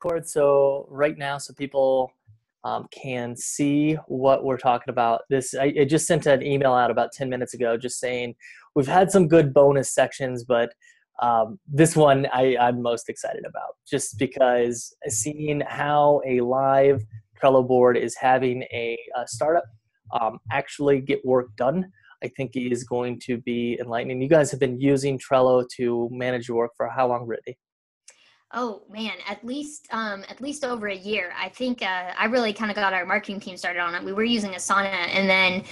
Discord so right now so people can see what we're talking about. I just sent an email out about 10 minutes ago just saying we've had some good bonus sections, but this one I'm most excited about just because seeing how a live Trello board is having a startup actually get work done, I think is going to be enlightening. You guys have been using Trello to manage your work for how long, Brittany? Oh man, at least over a year. I think I really kind of got our marketing team started on it. We were using Asana and then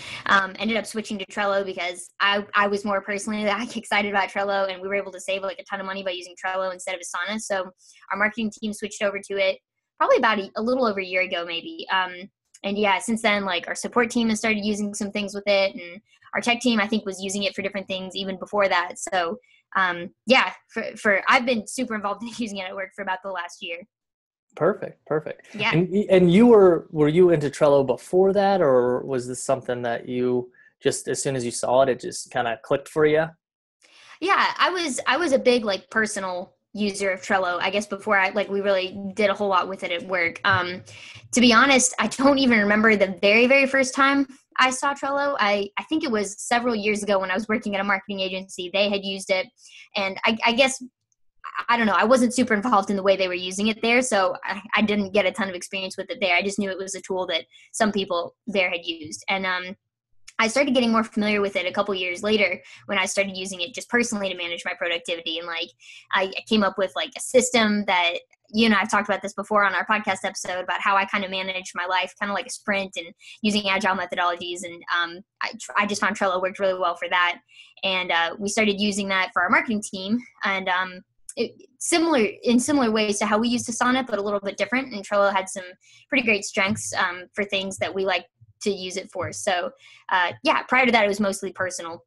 ended up switching to Trello because I was more personally excited about Trello, and we were able to save like a ton of money by using Trello instead of Asana. So our marketing team switched over to it probably about a little over a year ago, maybe. And yeah, since then, like our support team has started using some things with it, and our tech team I think was using it for different things even before that. So yeah, for I've been super involved in using it at work for about the last year. Perfect. Yeah. And you were you into Trello before that, or was this something that you just as soon as you saw it, it just kind of clicked for you? Yeah, I was a big like personal user of Trello, I guess before we really did a whole lot with it at work. To be honest, I don't even remember the very, very first time I saw Trello. I think it was several years ago when I was working at a marketing agency. They had used it, and I guess I don't know. I wasn't super involved in the way they were using it there, so I didn't get a ton of experience with it there. I just knew it was a tool that some people there had used, and I started getting more familiar with it a couple years later when I started using it just personally to manage my productivity. And like, I came up with like a system that, you and I've talked about this before on our podcast episode about how I kind of manage my life, kind of like a sprint and using Agile methodologies. And I just found Trello worked really well for that. And we started using that for our marketing team. And similar ways to how we used Asana, but a little bit different. And Trello had some pretty great strengths for things that we like to use it for. So yeah, prior to that, it was mostly personal.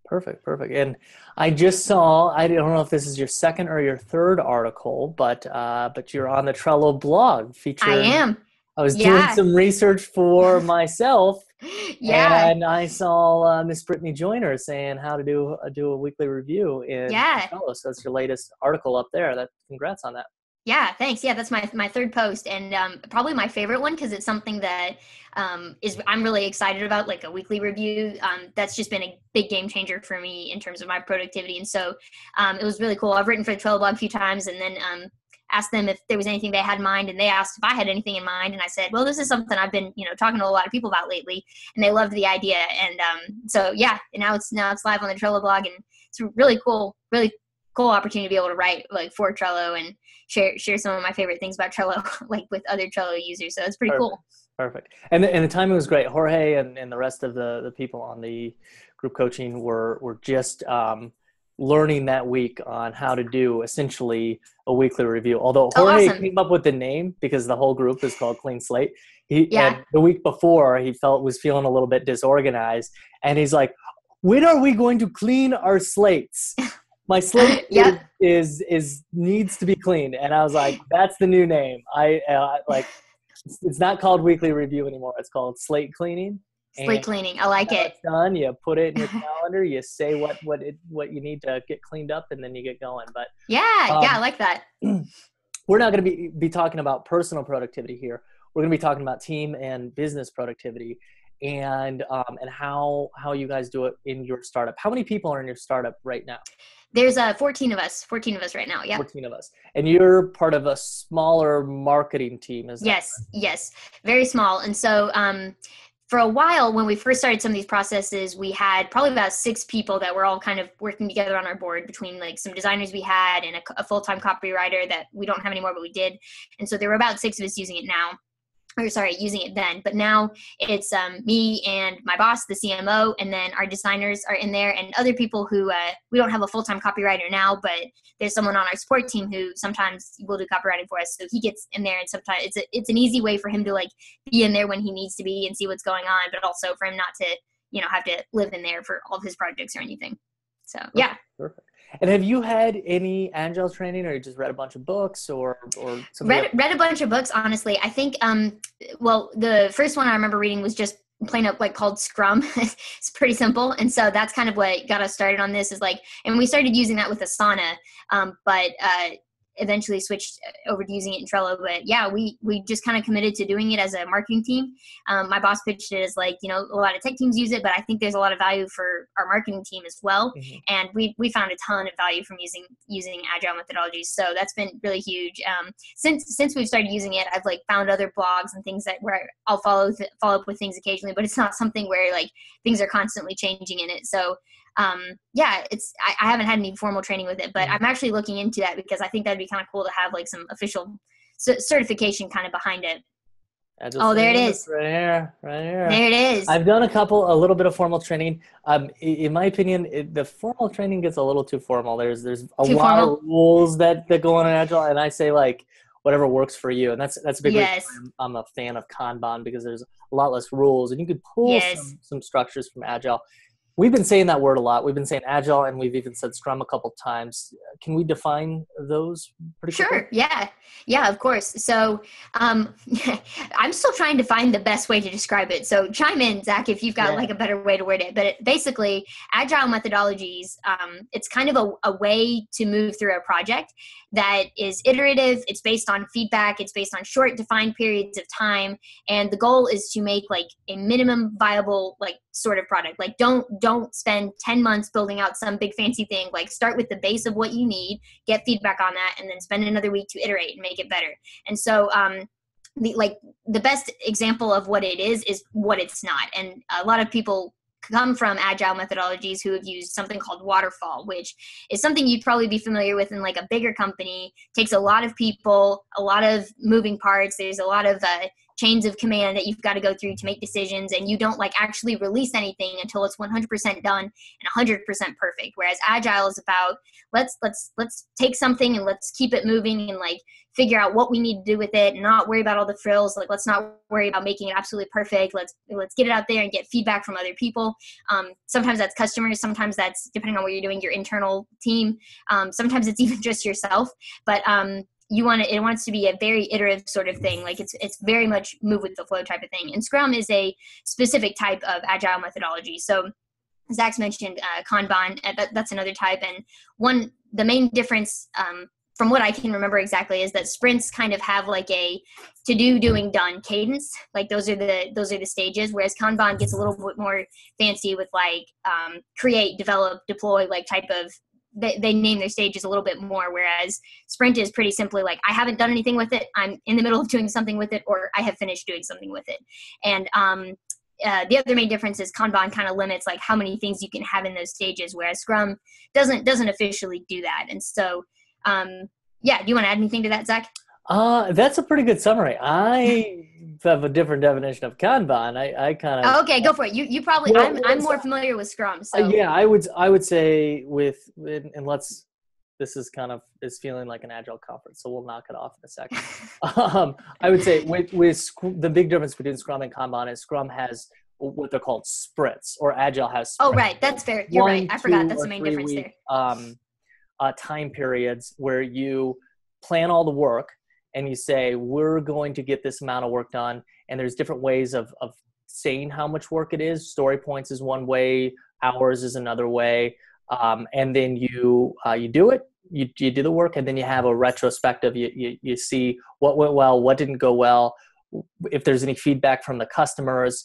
Perfect. And I just saw, I don't know if this is your second or your third article, but you're on the Trello blog I featuring. am. I was doing Yeah. some research for myself, Yeah. and I saw Miss Brittany Joyner saying how to do a weekly review in Yeah. Trello. So that's your latest article up there. Congrats on that. Yeah, thanks. Yeah, that's my third post, and probably my favorite one because it's something that I'm really excited about, like a weekly review. That's just been a big game changer for me in terms of my productivity, and so it was really cool. I've written for the Trello blog a few times, and then asked them if there was anything they had in mind, and they asked if I had anything in mind, and I said, well, this is something I've been talking to a lot of people about lately, and they loved the idea, and so yeah, and now it's live on the Trello blog, and it's really cool opportunity to be able to write like for Trello and share some of my favorite things about Trello, like with other Trello users. So it's pretty cool. Perfect. And the timing was great. Jorge and the rest of the people on the group coaching were just learning that week on how to do essentially a weekly review. Although Jorge Awesome. came up with the name because the whole group is called Clean Slate. Yeah. And the week before he was feeling a little bit disorganized, and he's like, when are we going to clean our slates? My slate Yep. is needs to be cleaned. And I was like, that's the new name. It's not called weekly review anymore. It's called slate cleaning. Slate cleaning. I like it. It's done. You put it in your calendar. You say what you need to get cleaned up, and then you get going. But Yeah, I like that. we're not going to be talking about personal productivity here. We're going to be talking about team and business productivity, and how you guys do it in your startup. How many people are in your startup right now? There's 14 of us right now. Yeah. 14 of us. And you're part of a smaller marketing team, is that Yes. Correct? Yes. Very small. And so for a while, when we first started some of these processes, we had probably about 6 people that were all kind of working together on our board, between like some designers we had and a full-time copywriter that we don't have anymore, but we did. And so there were about 6 of us using it now. Using it then. But now it's me and my boss, the CMO, and then our designers are in there, and other people who we don't have a full-time copywriter now, but there's someone on our support team who sometimes will do copywriting for us. So he gets in there, and sometimes it's an easy way for him to like be in there when he needs to be and see what's going on, but also for him not to have to live in there for all of his projects or anything. So yeah. Perfect. And have you had any Agile training, or you just read a bunch of books, or something? Read a bunch of books, honestly. I think, well, the first one I remember reading was just plain up like called Scrum. It's pretty simple. And so that's kind of what got us started on this, is like, and we started using that with Asana. But eventually switched over to using it in Trello. But yeah, we just kind of committed to doing it as a marketing team. My boss pitched it as like, a lot of tech teams use it, but I think there's a lot of value for our marketing team as well. Mm-hmm. And we found a ton of value from using Agile methodologies. So that's been really huge. Since we've started using it, I've like found other blogs and things where I'll follow up with things occasionally, but it's not something where like things are constantly changing in it. So yeah, I haven't had any formal training with it, but I'm actually looking into that because I think that'd be kind of cool to have like some official certification kind of behind it. Oh, there it is. Right here. There it is. I've done a little bit of formal training. In my opinion, the formal training gets a little too formal. There's a lot of rules that go on in Agile, and I say like whatever works for you, and that's a big reason I'm a fan of Kanban, because there's a lot less rules, and you could pull some structures from Agile. We've been saying that word a lot. We've been saying Agile, and we've even said Scrum a couple times. Can we define those pretty quickly? Sure. Yeah, of course. So I'm still trying to find the best way to describe it. So chime in, Zach, if you've got like a better way to word it. But basically, Agile methodologies, it's kind of a way to move through a project that is iterative. It's based on feedback. It's based on short defined periods of time. And the goal is to make like a minimum viable like sort of product. Like don't spend 10 months building out some big fancy thing. Like start with the base of what you need, get feedback on that, and then spend another week to iterate and make it better. And so the best example of what it is what it's not. And a lot of people come from Agile methodologies who have used something called waterfall, which is something you'd probably be familiar with in like a bigger company. It takes a lot of people, a lot of moving parts. There's a lot of chains of command that you've got to go through to make decisions, and you don't like actually release anything until it's 100% done and 100% perfect. Whereas Agile is about let's take something and let's keep it moving and like figure out what we need to do with it and not worry about all the frills. Like let's not worry about making it absolutely perfect. Let's get it out there and get feedback from other people. Sometimes that's customers. Sometimes that's, depending on what you're doing, your internal team. Sometimes it's even just yourself. But it wants to be a very iterative sort of thing. Like it's very much move with the flow type of thing. And Scrum is a specific type of Agile methodology. So Zach's mentioned Kanban. That's another type. And the main difference from what I can remember exactly is that sprints kind of have like a to-do, doing, done cadence. Like those are the stages, whereas Kanban gets a little bit more fancy with like create, develop, deploy, like type of, they name their stages a little bit more, whereas sprint is pretty simply like, I haven't done anything with it, I'm in the middle of doing something with it, or I have finished doing something with it. And the other main difference is Kanban kind of limits like how many things you can have in those stages, whereas Scrum doesn't officially do that. And so yeah, do you want to add anything to that, Zach? That's a pretty good summary. I have a different definition of Kanban. I kind of okay, go for it. You probably I'm more familiar with Scrum. So yeah, I would say this is kind of is feeling like an Agile conference, so we'll knock it off in a second. I would say with the big difference between Scrum and Kanban is Scrum has what they're called sprints, or Agile has sprints. Oh, right, that's fair. You're right. I forgot that's the main difference there. Time periods where you plan all the work and you say, we're going to get this amount of work done. And there's different ways of saying how much work it is. Story points is one way, hours is another way. And then you do it, you do the work, and then you have a retrospective. You see what went well, what didn't go well, if there's any feedback from the customers,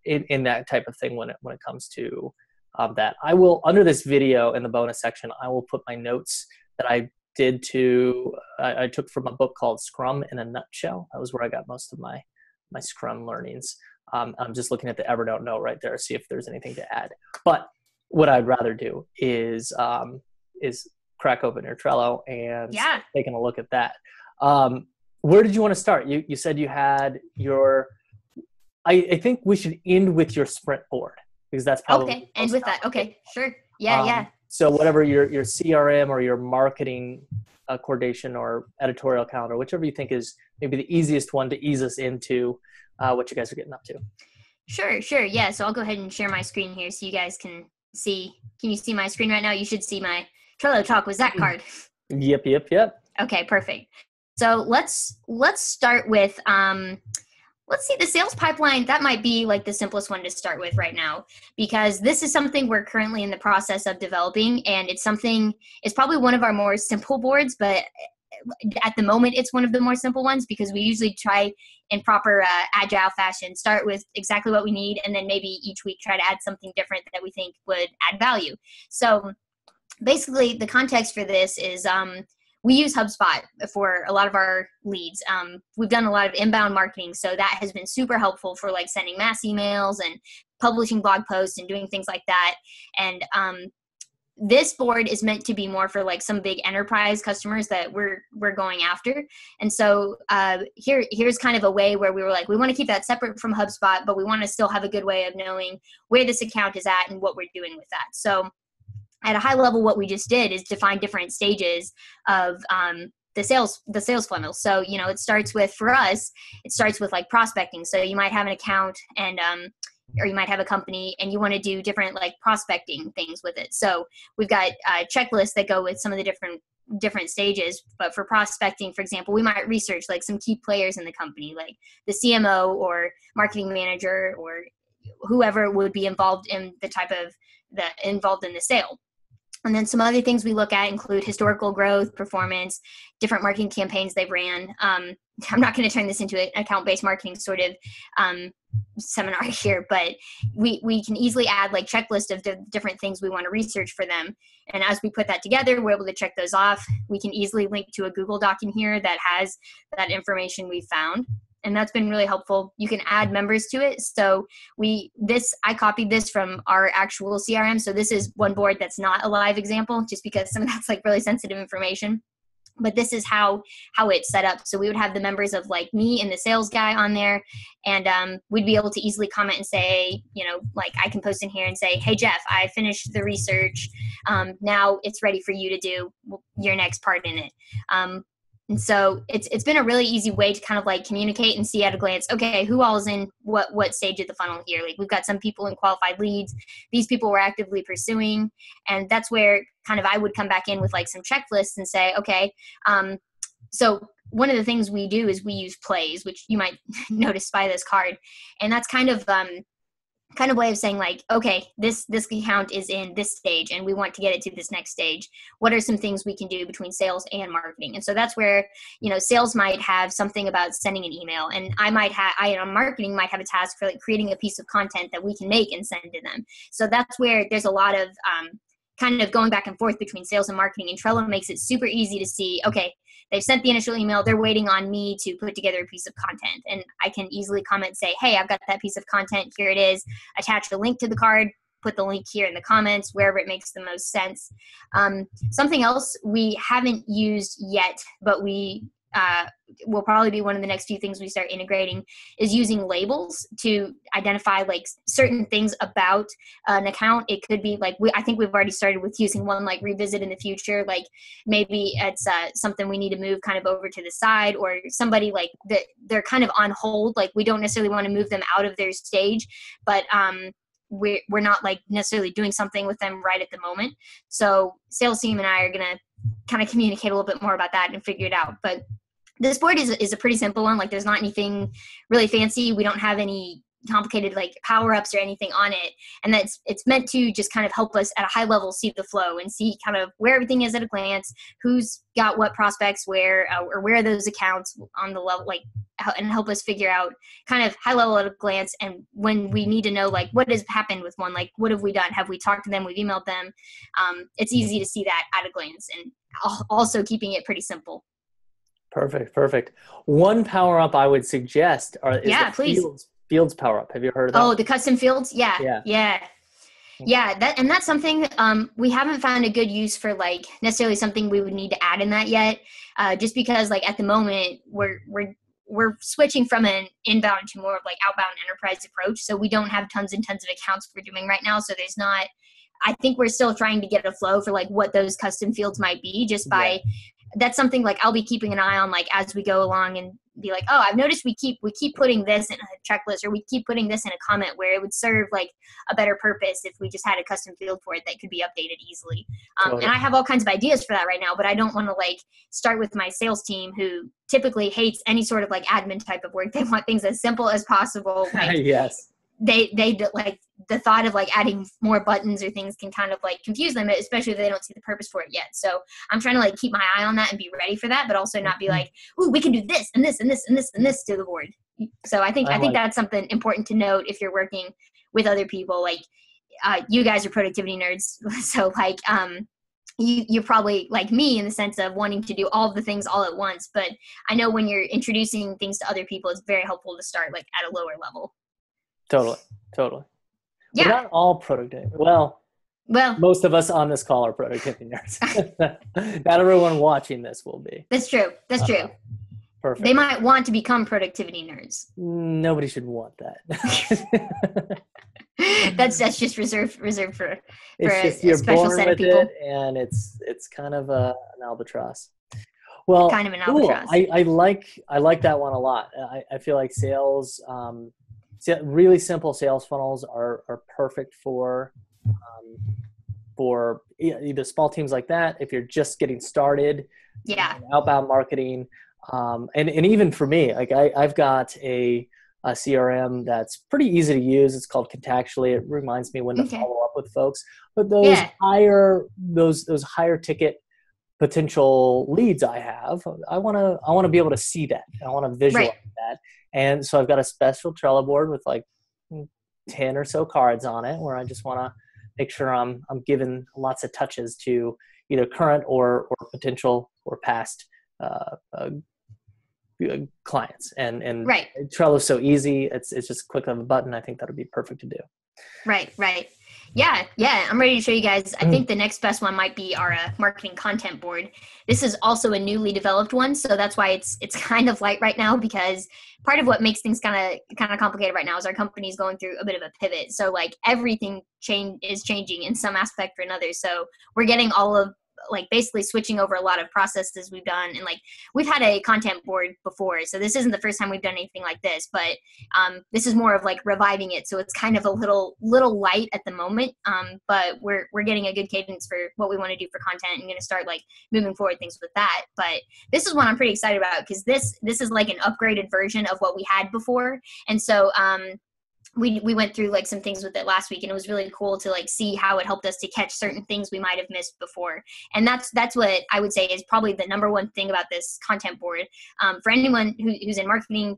in that type of thing when it comes to that. I will, under this video in the bonus section, I will put my notes that I took from a book called Scrum in a Nutshell. That was where I got most of my Scrum learnings. I'm just looking at the Evernote note right there, see if there's anything to add. But what I'd rather do is crack open your Trello and taking a look at that. Where did you want to start? You said you had your, I think we should end with your sprint board, because that's probably okay. And with that, okay, sure, yeah. So whatever your CRM or your marketing coordination or editorial calendar, whichever you think is maybe the easiest one to ease us into what you guys are getting up to. Sure. Yeah. So I'll go ahead and share my screen here so you guys can see. Can you see my screen right now? You should see my Trello talk with Zach card. Yep. Okay, perfect. So let's start with Let's see, the sales pipeline, that might be like the simplest one to start with right now, because this is something we're currently in the process of developing. And it's probably one of our more simple boards, but at the moment it's one of the more simple ones, because we usually try in proper agile fashion, start with exactly what we need, and then maybe each week try to add something different that we think would add value. So basically the context for this is we use HubSpot for a lot of our leads. We've done a lot of inbound marketing, so that has been super helpful for like sending mass emails and publishing blog posts and doing things like that. And this board is meant to be more for like some big enterprise customers that we're going after. And so here's kind of a way where we were like, we want to keep that separate from HubSpot, but we want to still have a good way of knowing where this account is at and what we're doing with that. So at a high level, what we just did is define different stages of the sales funnel. So, it starts with, for us, it starts with like prospecting. So you might have an account and, or you might have a company and you want to do different like prospecting things with it. So we've got checklists that go with some of the different stages. But for prospecting, for example, we might research like some key players in the company, like the CMO or marketing manager or whoever would be involved in involved in the sale. And then some other things we look at include historical growth, performance, different marketing campaigns they've ran. I'm not going to turn this into an account-based marketing sort of seminar here, but we can easily add like checklist of different things we want to research for them. And as we put that together, we're able to check those off. We can easily link to a Google Doc in here that has that information we found. And that's been really helpful. You can add members to it. So I copied this from our actual CRM. So this is one board that's not a live example, just because some of that's like really sensitive information. But this is how it's set up. So we would have the members of like me and the sales guy on there, and we'd be able to easily comment and say, like I can post in here and say, hey, Jeff, I finished the research. Now it's ready for you to do your next part in it. And so it's been a really easy way to kind of like communicate and see at a glance, okay, who all is in what stage of the funnel here? Like we've got some people in qualified leads. These people we're actively pursuing. And that's where kind of I would come back in with like some checklists and say, okay, so one of the things we do is we use plays, which you might notice by this card. And that's kind of way of saying like, okay, this account is in this stage and we want to get it to this next stage. What are some things we can do between sales and marketing? And so that's where, sales might have something about sending an email, and marketing might have a task for like creating a piece of content that we can make and send to them. So that's where there's a lot of kind of going back and forth between sales and marketing, and Trello makes it super easy to see, okay, they've sent the initial email, they're waiting on me to put together a piece of content. And I can easily comment and say, hey, I've got that piece of content, here it is, attach a link to the card, put the link here in the comments, wherever it makes the most sense. Something else we haven't used yet, but we will probably be one of the next few things we start integrating, is using labels to identify like certain things about an account. It could be like, I think we've already started with using one like revisit in the future. Like maybe it's something we need to move kind of over to the side, or somebody like they're kind of on hold. Like we don't necessarily want to move them out of their stage, but we're not like necessarily doing something with them right at the moment. So sales team and I are going to kind of communicate a little bit more about that and figure it out. But this board is a pretty simple one. Like there's not anything really fancy. We don't have any complicated like power-ups or anything on it. And it's meant to just kind of help us at a high level see the flow and see kind of where everything is at a glance, who's got what prospects where, or where are those accounts on the level, like, and help us figure out kind of high level at a glance. And when we need to know like what has happened with one, like what have we done? Have we talked to them? We've emailed them. It's easy to see that at a glance, and also keeping it pretty simple. Perfect. One power up I would suggest is please. Fields power up. Have you heard of that? Oh, the custom fields? Yeah. That's something we haven't found a good use for, like necessarily something we would need to add in that yet. Just because like at the moment we're switching from an inbound to more of like outbound enterprise approach. So we don't have tons and tons of accounts we're doing right now. So there's not, I think we're still trying to get a flow for like what those custom fields might be, just by that's something like I'll be keeping an eye on, like as we go along, and be like, oh, I've noticed we keep putting this in a checklist, or we keep putting this in a comment, where it would serve like a better purpose if we just had a custom field for it that could be updated easily. Totally. And I have all kinds of ideas for that right now, but I don't want to like start with my sales team, who typically hates any sort of like admin type of work. They want things as simple as possible. Like, Yes. They like the thought of like adding more buttons or things can kind of like confuse them, especially if they don't see the purpose for it yet. So I'm trying to like keep my eye on that and be ready for that, but also not be like, ooh, we can do this and this and this and this and this to the board. So I think that's something important to note if you're working with other people. Like you guys are productivity nerds, so like you're probably like me in the sense of wanting to do all of the things all at once. But I know when you're introducing things to other people, it's very helpful to start like at a lower level. Totally. Yeah. We're not all productive. Well, most of us on this call are productivity nerds. Not everyone watching this will be. That's true. Perfect. They might want to become productivity nerds. Nobody should want that. That's just reserved for it's just, a you're special born set of with people. it, and it's kind of an albatross. Well, kind of an albatross. I like that one a lot. I feel like sales, really simple sales funnels are perfect for either small teams like that. If you're just getting started, outbound marketing, and even for me, like I've got a CRM that's pretty easy to use. It's called Contactually. It reminds me when to follow up with folks. But those higher ticket potential leads I have, I want to be able to see that. I want to visualize that. And so I've got a special Trello board with like 10 or so cards on it, where I just want to make sure I'm giving lots of touches to either current or potential or past clients. And Trello's so easy. It's just a click of a button. I think that would be perfect to do. Right. Yeah. I'm ready to show you guys. I think the next best one might be our marketing content board. This is also a newly developed one, so that's why it's kind of light right now, because part of what makes things kind of complicated right now is our company is going through a bit of a pivot. So like everything is changing in some aspect or another. So we're getting all of like basically switching over a lot of processes we've done, and like we've had a content board before, so this isn't the first time we've done anything like this, but this is more of like reviving it, so it's kind of a little light at the moment, but we're getting a good cadence for what we want to do for content, and going to start like moving forward things with that. But this is one I'm pretty excited about, because this is like an upgraded version of what we had before. And so we went through like some things with it last week, and it was really cool to like see how it helped us to catch certain things we might have missed before. And that's what I would say is probably the number one thing about this content board. For anyone who's in marketing,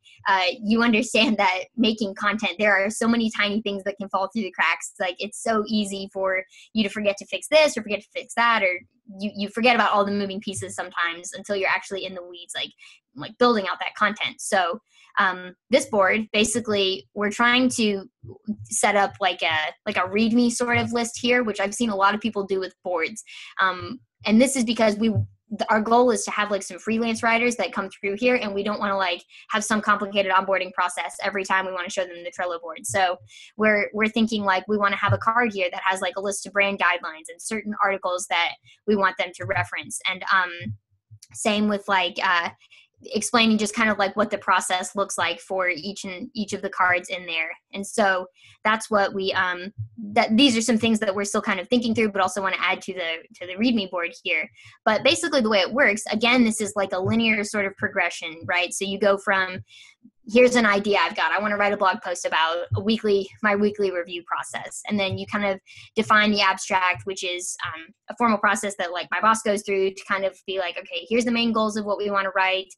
you understand that making content, there are so many tiny things that can fall through the cracks. Like it's so easy for you to forget to fix this or forget to fix that, or you forget about all the moving pieces sometimes until you're actually in the weeds, like building out that content. So this board, basically, we're trying to set up like a README sort of list here, which I've seen a lot of people do with boards. And this is because our goal is to have like some freelance writers that come through here, and we don't want to like have some complicated onboarding process every time we want to show them the Trello board. So we're thinking like we want to have a card here that has like a list of brand guidelines and certain articles that we want them to reference. And same with like explaining just kind of like what the process looks like for each of the cards in there. And so that's what we these are some things that we're still kind of thinking through, but also want to add to the README board here. But basically the way it works, again, this is like a linear sort of progression, right? So you go from, here's an idea I've got. I want to write a blog post about my weekly review process. And then you kind of define the abstract, which is a formal process that like my boss goes through to kind of be like, okay, here's the main goals of what we want to write.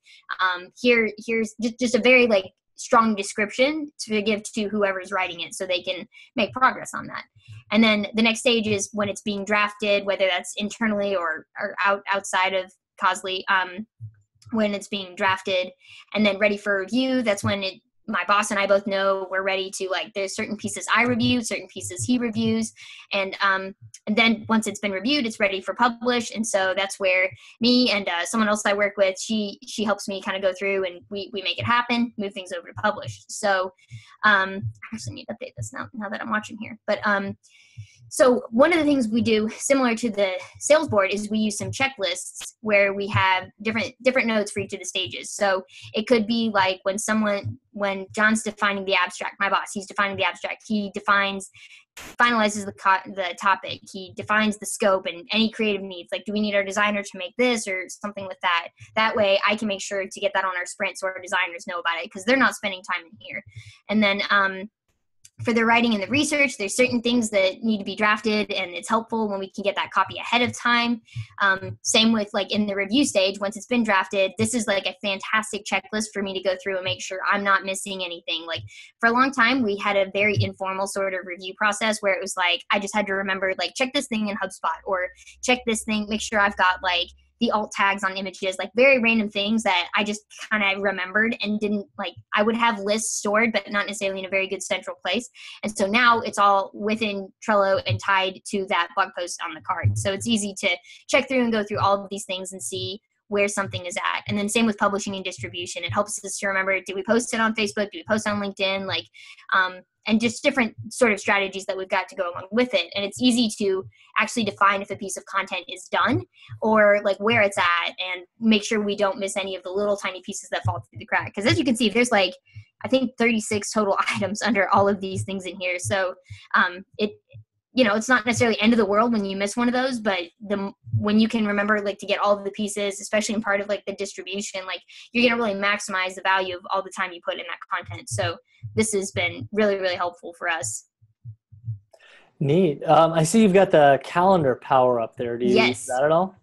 Here's just a very like strong description to give to whoever's writing it so they can make progress on that. And then the next stage is when it's being drafted, whether that's internally or outside of Cosley, when it's being drafted and then ready for review. That's when my boss and I both know we're ready to, like, there's certain pieces I review, certain pieces he reviews. And then once it's been reviewed, it's ready for publish. And so that's where me and someone else I work with, she helps me kind of go through and we make it happen, move things over to publish. So I actually need to update this now that I'm watching here. But so one of the things we do similar to the sales board is we use some checklists where we have different notes for each of the stages. So it could be like when John's defining the abstract, my boss, he's defining the abstract. He finalizes the topic. He defines the scope and any creative needs. Like, do we need our designer to make this or something with that? That way I can make sure to get that on our sprint so our designers know about it, because they're not spending time in here. And then for the writing and the research, there's certain things that need to be drafted, and it's helpful when we can get that copy ahead of time. Same with like in the review stage, once it's been drafted, this is like a fantastic checklist for me to go through and make sure I'm not missing anything. Like, for a long time, we had a very informal sort of review process where it was like, I just had to remember, like, check this thing in HubSpot, or check this thing, make sure I've got like the alt tags on images, like very random things that I just kind of remembered and didn't, like, I would have lists stored, but not necessarily in a very good central place. And so now it's all within Trello and tied to that blog post on the card. So it's easy to check through and go through all of these things and see where something is at. And then same with publishing and distribution. It helps us to remember, did we post it on Facebook? Did we post it on LinkedIn? Like, and just different sort of strategies that we've got to go along with it. And it's easy to actually define if a piece of content is done or like where it's at, and make sure we don't miss any of the little tiny pieces that fall through the crack. Because as you can see, there's like, I think 36 total items under all of these things in here. So it's not necessarily end of the world when you miss one of those, but when you can remember, like, to get all of the pieces, especially in part of like the distribution, like, you're going to really maximize the value of all the time you put in that content. So this has been really, really helpful for us. Neat. I see you've got the calendar power up there. Do you use that at all?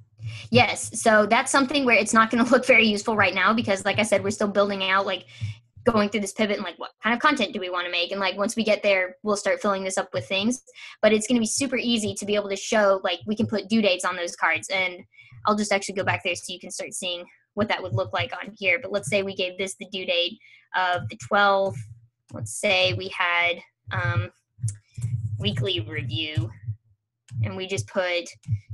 Yes. So that's something where it's not going to look very useful right now because, like I said, we're still building out, like, going through this pivot and like, what kind of content do we want to make? And like, once we get there, we'll start filling this up with things, but it's going to be super easy to be able to show, like, we can put due dates on those cards. And I'll just actually go back there so you can start seeing what that would look like on here. But let's say we gave this the due date of the 12th. Let's say we had weekly review and we just put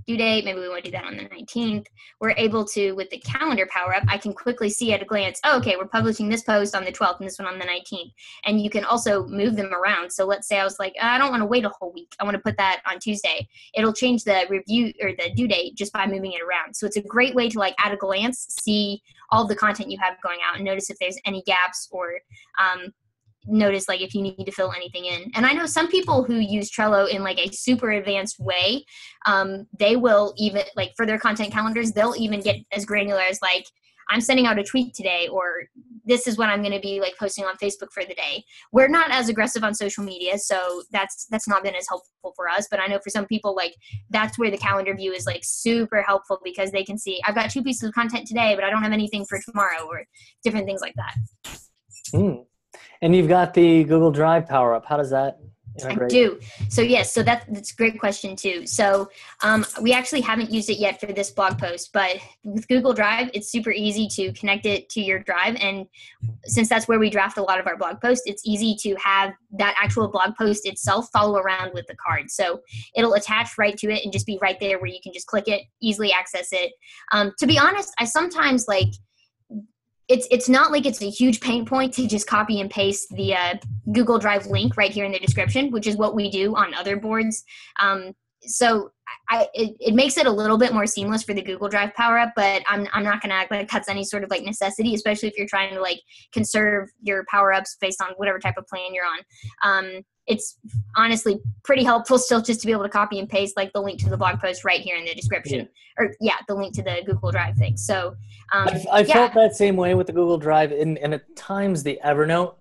due date. Maybe we want to do that on the 19th. We're able to, with the calendar power up, I can quickly see at a glance, oh, okay, we're publishing this post on the 12th and this one on the 19th. And you can also move them around. So let's say I was like, I don't want to wait a whole week. I want to put that on Tuesday. It'll change the review or the due date just by moving it around. So it's a great way to, like, at a glance, see all the content you have going out and notice if there's any gaps or notice, like, if you need to fill anything in. And I know some people who use Trello in like a super advanced way, they will even, like, for their content calendars, they'll even get as granular as, like, I'm sending out a tweet today, or this is what I'm going to be, like, posting on Facebook for the day. We're not as aggressive on social media, so that's not been as helpful for us. But I know for some people, like, that's where the calendar view is, like, super helpful because they can see, I've got 2 pieces of content today, but I don't have anything for tomorrow, or different things like that. And you've got the Google Drive power up. How does that integrate? I do. So yes, so that's a great question too. So we actually haven't used it yet for this blog post, but with Google Drive, it's super easy to connect it to your Drive. And since that's where we draft a lot of our blog posts, it's easy to have that actual blog post itself follow around with the card. So it'll attach right to it and just be right there where you can just click it, easily access it. To be honest, I sometimes, like, it's not like it's a huge pain point to just copy and paste the Google Drive link right here in the description, which is what we do on other boards. So it makes it a little bit more seamless for the Google Drive power up, but I'm not going to act like that's any sort of, like, necessity, especially if you're trying to, like, conserve your power ups based on whatever type of plan you're on. It's honestly pretty helpful still just to be able to copy and paste, like, the link to the blog post right here in the description, or the link to the Google Drive thing. So I felt that same way with the Google Drive and at times the Evernote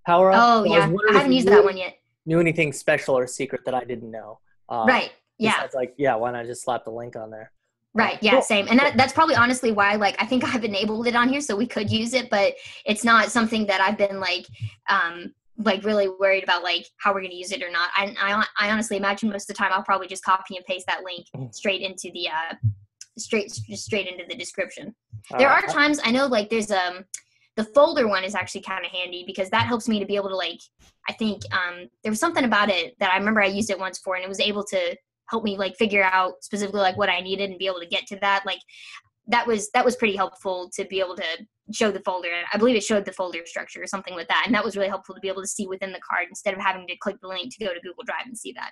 power up. Oh, yeah. I haven't used that one yet. Knew anything special or secret that I didn't know. Right. Yeah. It's like, why not just slap the link on there? Right. Yeah, same. And that's probably honestly why, like, I think I've enabled it on here so we could use it, but it's not something that I've been like really worried about, like, how we're going to use it or not. I honestly imagine most of the time I'll probably just copy and paste that link straight into the straight into the description. There are times I know, like, there's The folder one is actually kind of handy because that helps me to be able to like, I think there was something about it that I remember I used it once for, and it was able to help me like figure out specifically like what I needed and be able to get to that. Like that was pretty helpful to be able to show the folder. I believe it showed the folder structure or something with that. And that was really helpful to be able to see within the card instead of having to click the link to go to Google Drive and see that.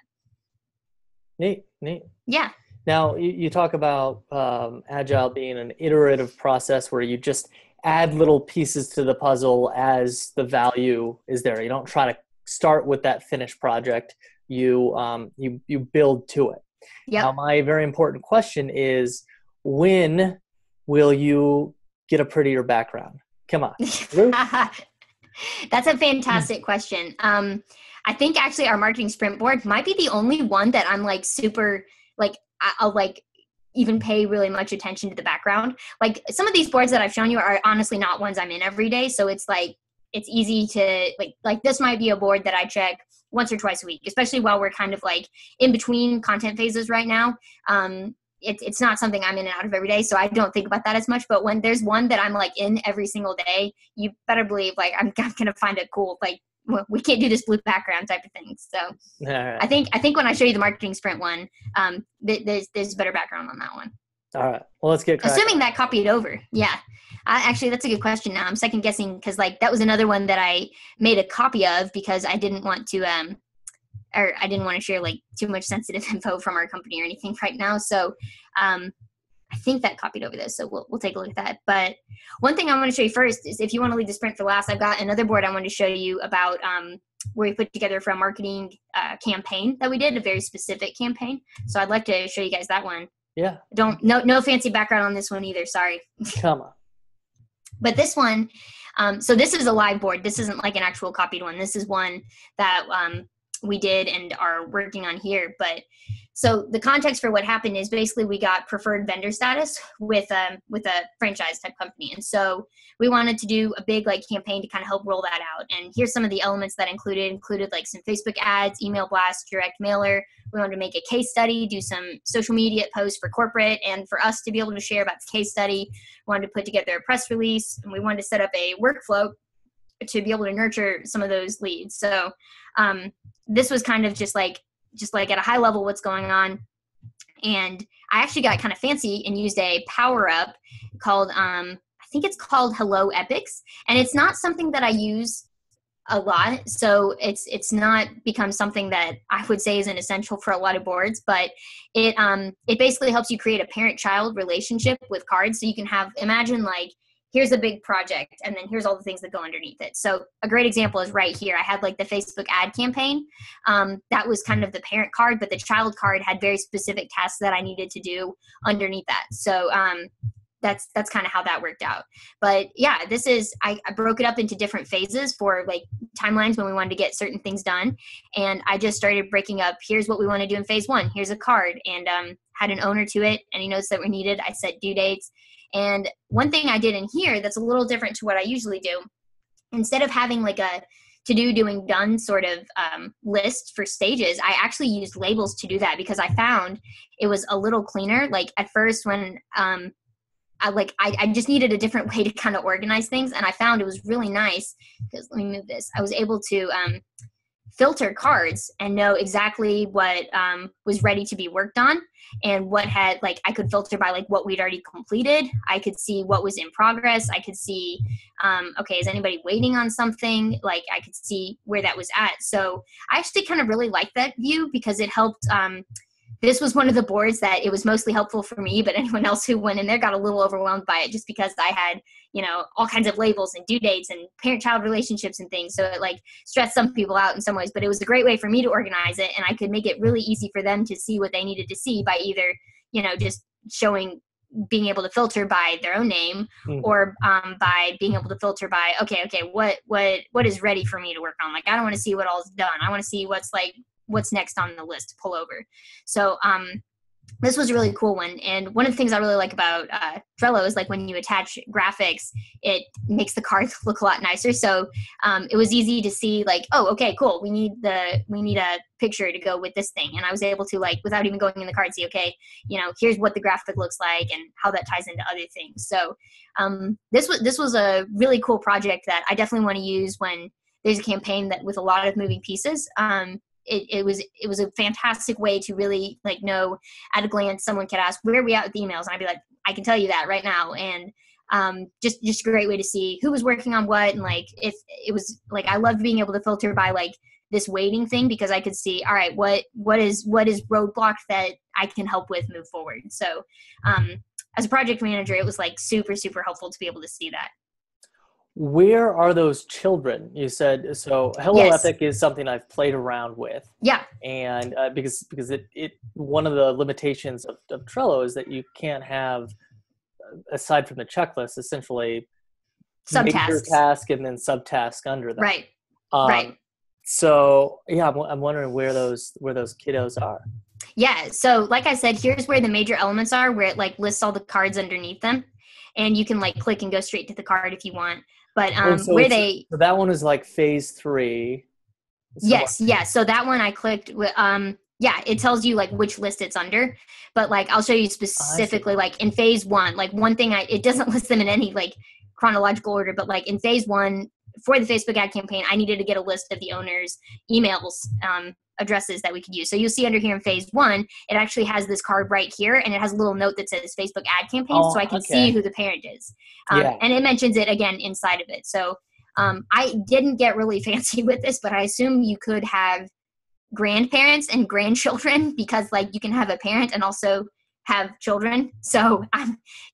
Neat. Yeah. Now, you talk about Agile being an iterative process where you just add little pieces to the puzzle as the value is there. You don't try to start with that finished project. You build to it. Yep. Now, my very important question is, when will you get a prettier background? Come on. That's a fantastic question. I think actually our marketing sprint board might be the only one that I'm like super, like I'll like even pay really much attention to the background. Like some of these boards that I've shown you are honestly not ones I'm in every day. So it's like, it's easy to like this might be a board that I check once or twice a week, especially while we're kind of like in between content phases right now. It's not something I'm in and out of every day, so I don't think about that as much. But when there's one that I'm like in every single day, you better believe like I'm gonna find it cool. Like we can't do this blue background type of thing. So right. I think when I show you the marketing sprint one, there's better background on that one. All right. Well, let's get cracking. Assuming that copied over. Yeah. Actually, that's a good question. Now I'm second guessing because like that was another one that I made a copy of because I didn't want to or I didn't want to share like too much sensitive info from our company or anything right now. So I think that copied over this. So we'll take a look at that. But one thing I want to show you first is if you want to leave the sprint for last, I've got another board I want to show you about where we put together for a marketing campaign that we did, a very specific campaign. So I'd like to show you guys that one. Yeah. No fancy background on this one either. Sorry. Come on. But this one, so this is a live board. This isn't like an actual copied one. This is one that we did and are working on here. But so the context for what happened is basically we got preferred vendor status with a franchise type company. And so we wanted to do a big like campaign to kind of help roll that out. And here's some of the elements that included like some Facebook ads, email blasts, direct mailer. We wanted to make a case study, do some social media posts for corporate and for us to be able to share about the case study. We wanted to put together a press release, and we wanted to set up a workflow to be able to nurture some of those leads. So this was kind of just like at a high level what's going on. And I actually got kind of fancy and used a power up called I think it's called Hello Epics, and it's not something that I use a lot, so it's not become something that I would say is an essential for a lot of boards, but it basically helps you create a parent-child relationship with cards. So you can imagine like, here's a big project, and then here's all the things that go underneath it. So a great example is right here. I had like the Facebook ad campaign. That was kind of the parent card, but the child card had very specific tasks that I needed to do underneath that. So that's kind of how that worked out. But yeah, I broke it up into different phases for like timelines when we wanted to get certain things done. And I just started breaking up, here's what we want to do in phase one. Here's a card, and had an owner to it. Any notes that were needed, I set due dates. And one thing I did in here that's a little different to what I usually do, instead of having like a to-do, doing, done sort of list for stages, I actually used labels to do that because I found it was a little cleaner. Like at first when I just needed a different way to kind of organize things. And I found it was really nice because let me move this. I was able to filter cards and know exactly what was ready to be worked on and what had like I could filter by like what we'd already completed. I could see what was in progress. I could see okay, is anybody waiting on something? Like I could see where that was at. So I actually kind of really liked that view because it helped. This was one of the boards that it was mostly helpful for me, but anyone else who went in there got a little overwhelmed by it just because I had, all kinds of labels and due dates and parent-child relationships and things. So it like stressed some people out in some ways, but it was a great way for me to organize it. And I could make it really easy for them to see what they needed to see by either, just showing, being able to filter by their own name or by being able to filter by, okay, what is ready for me to work on? Like, I don't want to see what all's done. I want to see what's next on the list to pull over. So this was a really cool one. And one of the things I really like about Trello is like when you attach graphics, it makes the card look a lot nicer. So it was easy to see like, oh, okay, cool. We need a picture to go with this thing. And I was able to like, without even going in the card, see, okay, here's what the graphic looks like and how that ties into other things. So this was a really cool project that I definitely want to use when there's a campaign that with a lot of moving pieces. It was a fantastic way to really like know at a glance. Someone could ask, where are we at with emails? And I'd be like, I can tell you that right now. And just a great way to see who was working on what. And like, if it was like, I loved being able to filter by like this waiting thing, because I could see, all right, what is roadblock that I can help with move forward. So as a project manager, it was like super, super helpful to be able to see that. Where are those children? You said, so Hello Yes. Epic is something I've played around with. Yeah. And because it one of the limitations of Trello is that you can't have, aside from the checklist, essentially major Subtasks. task and then subtask under them. Right. Um, Right. So yeah, I'm wondering where those kiddos are. Yeah. So like I said, here's where the major elements are, where it like lists all the cards underneath them. And you can like click and go straight to the card if you want. But So that one is like phase 3. Yes. So that one I clicked with, yeah, it tells you like which list it's under, but like I'll show you specifically like in phase 1, like one thing it doesn't list them in any like chronological order, but like in phase 1 for the Facebook ad campaign, I needed to get a list of the owners' emails, addresses that we could use. So you'll see under here in phase 1, it actually has this card right here, and it has a little note that says Facebook ad campaign, so I can see who the parent is. And it mentions it again inside of it. So I didn't get really fancy with this, but I assume you could have grandparents and grandchildren, because like you can have a parent and also have children. So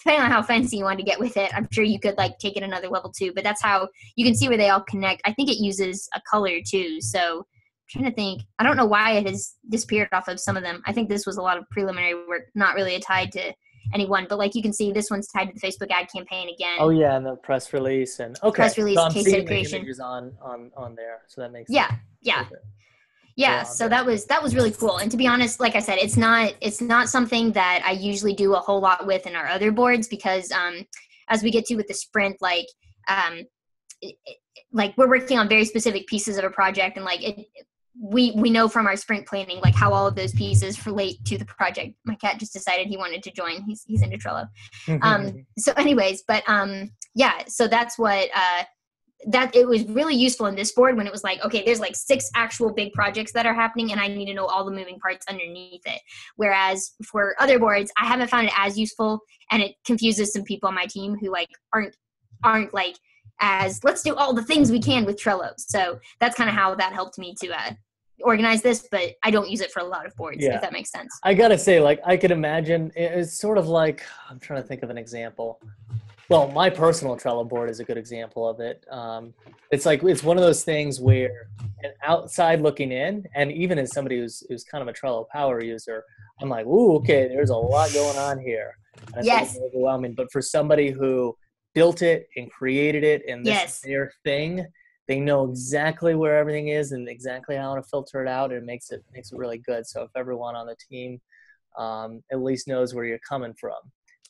depending on how fancy you want to get with it, I'm sure you could like take it another level too. But that's how you can see where they all connect. I think it uses a color too. So I'm trying to think. I don't know why it has disappeared off of some of them. I think this was a lot of preliminary work, not really tied to anyone. But like you can see, this one's tied to the Facebook ad campaign again. Oh yeah, and the press release and press release, so I'm case seeing creation. The images on there, so that makes sense. Yeah. Okay. Yeah, so that was really cool. And to be honest, like I said, it's not something that I usually do a whole lot with in our other boards, because as we get to with the sprint, like like we're working on very specific pieces of a project, and like we know from our sprint planning like how all of those pieces relate to the project. My cat just decided he wanted to join. He's into Trello. So anyways, but yeah, so that's what that it was really useful in this board when it was like, okay, there's like 6 actual big projects that are happening and I need to know all the moving parts underneath it. Whereas for other boards, I haven't found it as useful, and it confuses some people on my team who like aren't like as let's do all the things we can with Trello. So that's kind of how that helped me to organize this, but I don't use it for a lot of boards, if that makes sense. I gotta say, like, I could imagine it's sort of like, I'm trying to think of an example. Well, my personal Trello board is a good example of it. It's like, it's one of those things where an outside looking in, and even as somebody who's kind of a Trello power user, I'm like, ooh, okay, there's a lot going on here. And it's overwhelming. But for somebody who built it and created it, and this is their thing, they know exactly where everything is and exactly how to filter it out, and it makes it really good. So if everyone on the team at least knows where you're coming from.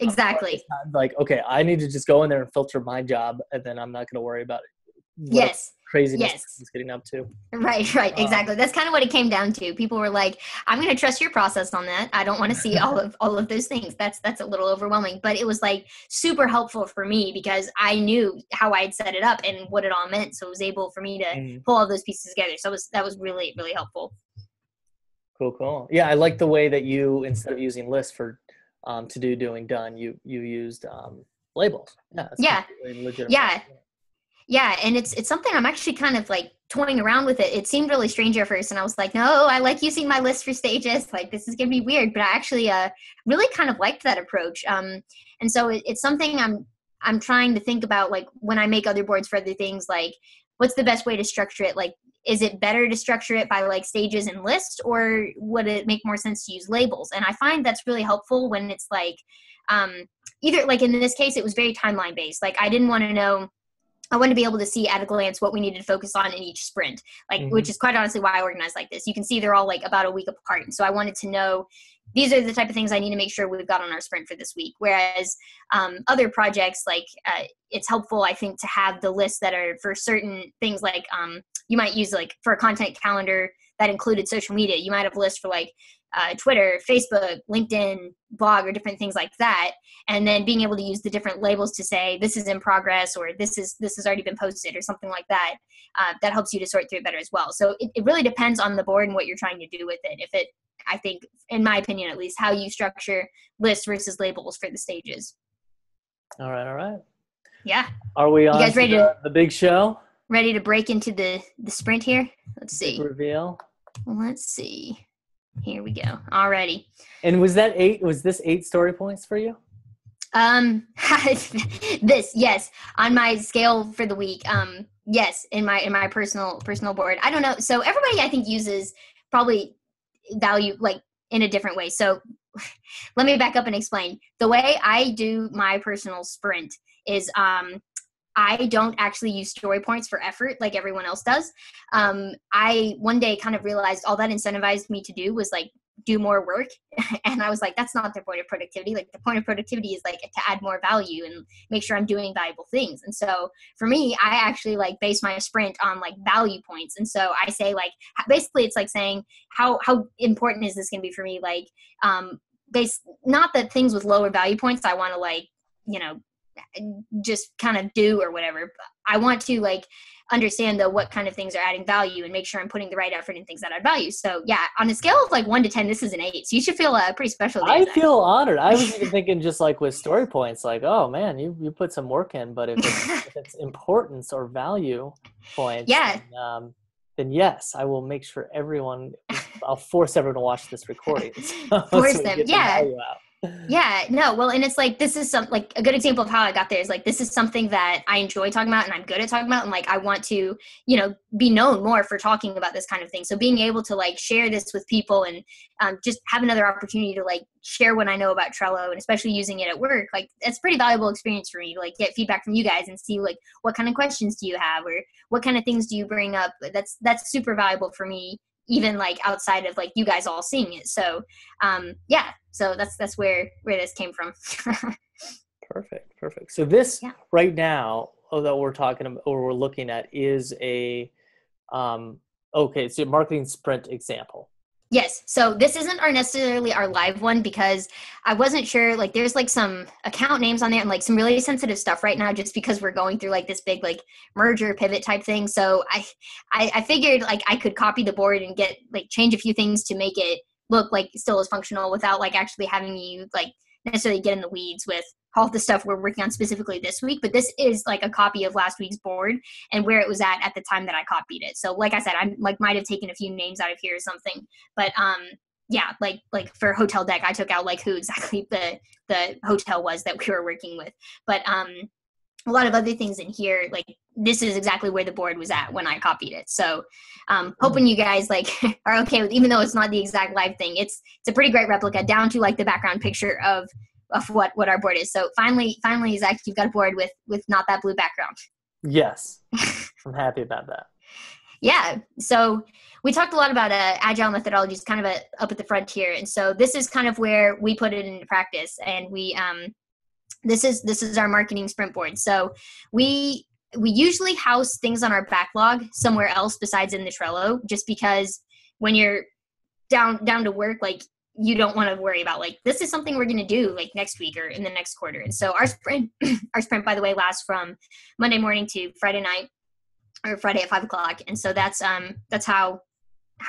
Exactly. Like, okay, I need to just go in there and filter my job, and then I'm not going to worry about it. Craziness it's getting up to. Right, exactly. That's kind of what it came down to. People were like, I'm going to trust your process on that. I don't want to see all of those things. That's a little overwhelming, but it was like super helpful for me because I knew how I'd set it up and what it all meant. So it was able for me to pull all those pieces together. So that was really, really helpful. Cool. Yeah, I like the way that you, instead of using lists for doing done, you used labels. Yeah, and it's something I'm actually kind of like toying around with it. It seemed really strange at first, and I was like, no, I like using my list for stages. Like, this is gonna be weird, but I actually really kind of liked that approach. And so it's something I'm trying to think about, like when I make other boards for other things, like what's the best way to structure it? Like, is it better to structure it by like stages and lists, or would it make more sense to use labels? And I find that's really helpful when it's like either like in this case, it was very timeline based. Like I didn't want to know, I wanted to be able to see at a glance what we needed to focus on in each sprint, like, which is quite honestly why I organized like this. You can see they're all like about a week apart. And so I wanted to know, these are the type of things I need to make sure we've got on our sprint for this week. Whereas other projects, like it's helpful, I think, to have the lists that are for certain things, like you might use like for a content calendar that included social media. You might have a list for like Twitter, Facebook, LinkedIn, blog, or different things like that. And then being able to use the different labels to say, this is in progress, or this has already been posted, or something like that. That helps you to sort through it better as well. So it really depends on the board and what you're trying to do with it. I think, in my opinion, at least, how you structure lists versus labels for the stages. All right. Yeah. Are we on you guys ready to the big show? Ready to break into the sprint here? Let's see. Big reveal. Let's see. Here we go. Alrighty. And was this 8 story points for you? Yes, on my scale for the week. Yes, in my personal board. I don't know. So everybody, I think, uses probably value like in a different way. So let me back up and explain. The way I do my personal sprint is I don't actually use story points for effort like everyone else does. I one day kind of realized all that incentivized me to do was like do more work. And I was like, that's not the point of productivity. Like the point of productivity is like to add more value and make sure I'm doing valuable things. And so for me, I actually like base my sprint on like value points. And so I say like, basically it's like saying how important is this going to be for me? Like, not that things with lower value points, I want to like, just kind of do or whatever. I want to like understand though what kind of things are adding value and make sure I'm putting the right effort in things that add value. So yeah, on a scale of like 1 to 10, this is an 8. So you should feel pretty special. I feel honored. I was even thinking just like with story points, like, oh man, you put some work in, but if it's importance or value points, yeah. Then yes, I will make sure I'll force everyone to watch this recording. Force them. Yeah. The value out. Yeah, no, well, and it's like, this is like a good example of how I got there is like, this is something that I enjoy talking about and I'm good at talking about. And like, I want to, be known more for talking about this kind of thing. So being able to like share this with people and just have another opportunity to like share what I know about Trello and especially using it at work, like it's a pretty valuable experience for me to like get feedback from you guys and see like, what kind of questions do you have or what kind of things do you bring up? That's super valuable for me, even like outside of like you guys all seeing it. So yeah, so that's where this came from. Perfect. So this right now, although we're talking about, or we're looking at, is a it's a marketing sprint example. Yes. So this isn't necessarily our live one because I wasn't sure, like there's like some account names on there and like some really sensitive stuff right now just because we're going through like this big like merger pivot type thing. So I figured like I could copy the board and get like change a few things to make it look like still as functional without like actually having you like necessarily get in the weeds with all the stuff we're working on specifically this week. But this is like a copy of last week's board and where it was at the time that I copied it. So like I said, I like might have taken a few names out of here or something, but yeah, like for hotel deck, I took out like who exactly the hotel was that we were working with. But a lot of other things in here, like this is exactly where the board was at when I copied it. So hoping you guys like are okay with, even though it's not the exact live thing, it's a pretty great replica down to like the background picture of what our board is. So finally, Zach, you've got a board with not that blue background. Yes. I'm happy about that. Yeah. So we talked a lot about agile methodologies kind of up at the frontier. And so this is kind of where we put it into practice. And we, this is our marketing sprint board. So we usually house things on our backlog somewhere else besides in the Trello, just because when you're down to work, like you don't want to worry about like, this is something we're going to do like next week or in the next quarter. And so our sprint, by the way, lasts from Monday morning to Friday night or Friday at 5:00. And so that's how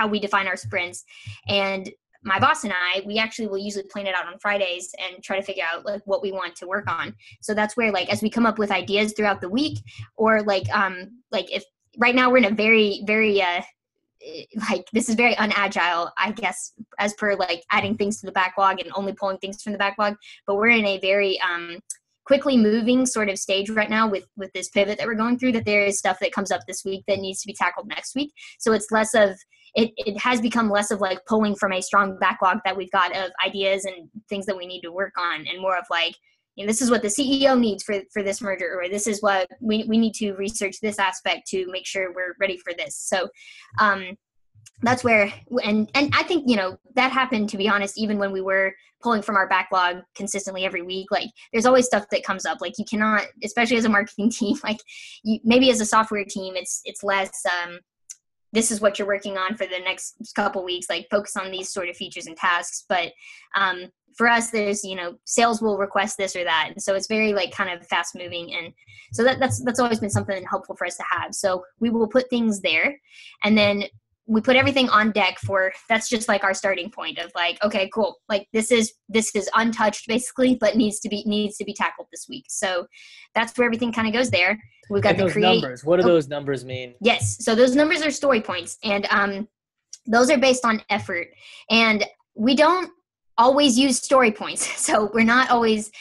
we define our sprints. And my boss and I, we actually will usually plan it out on Fridays and try to figure out like what we want to work on. So that's where like, as we come up with ideas throughout the week, or like if right now we're in a very, very, like this is very unagile, I guess, as per like adding things to the backlog and only pulling things from the backlog. But we're in a very quickly moving sort of stage right now with this pivot that we're going through, that there is stuff that comes up this week that needs to be tackled next week. So it's less of, it has become less of like pulling from a strong backlog that we've got of ideas and things that we need to work on, and more of like this is what the CEO needs for this merger, or this is what we need to research this aspect to make sure we're ready for this. So that's where, and I think, that happened, to be honest, even when we were pulling from our backlog consistently every week. Like, there's always stuff that comes up. Like, you cannot, especially as a marketing team, like maybe as a software team, it's less, this is what you're working on for the next couple weeks, like focus on these sort of features and tasks. But for us, there's, sales will request this or that. And so it's very like kind of fast moving. And so that's always been something helpful for us to have. So we will put things there, and then we put everything on deck that's just like our starting point of like, okay, cool. Like this is untouched basically, but needs to be tackled this week. So that's where everything kind of goes there. We've got those numbers. What do those numbers mean? Yes. So those numbers are story points, and those are based on effort, and we don't always use story points. So we're not always,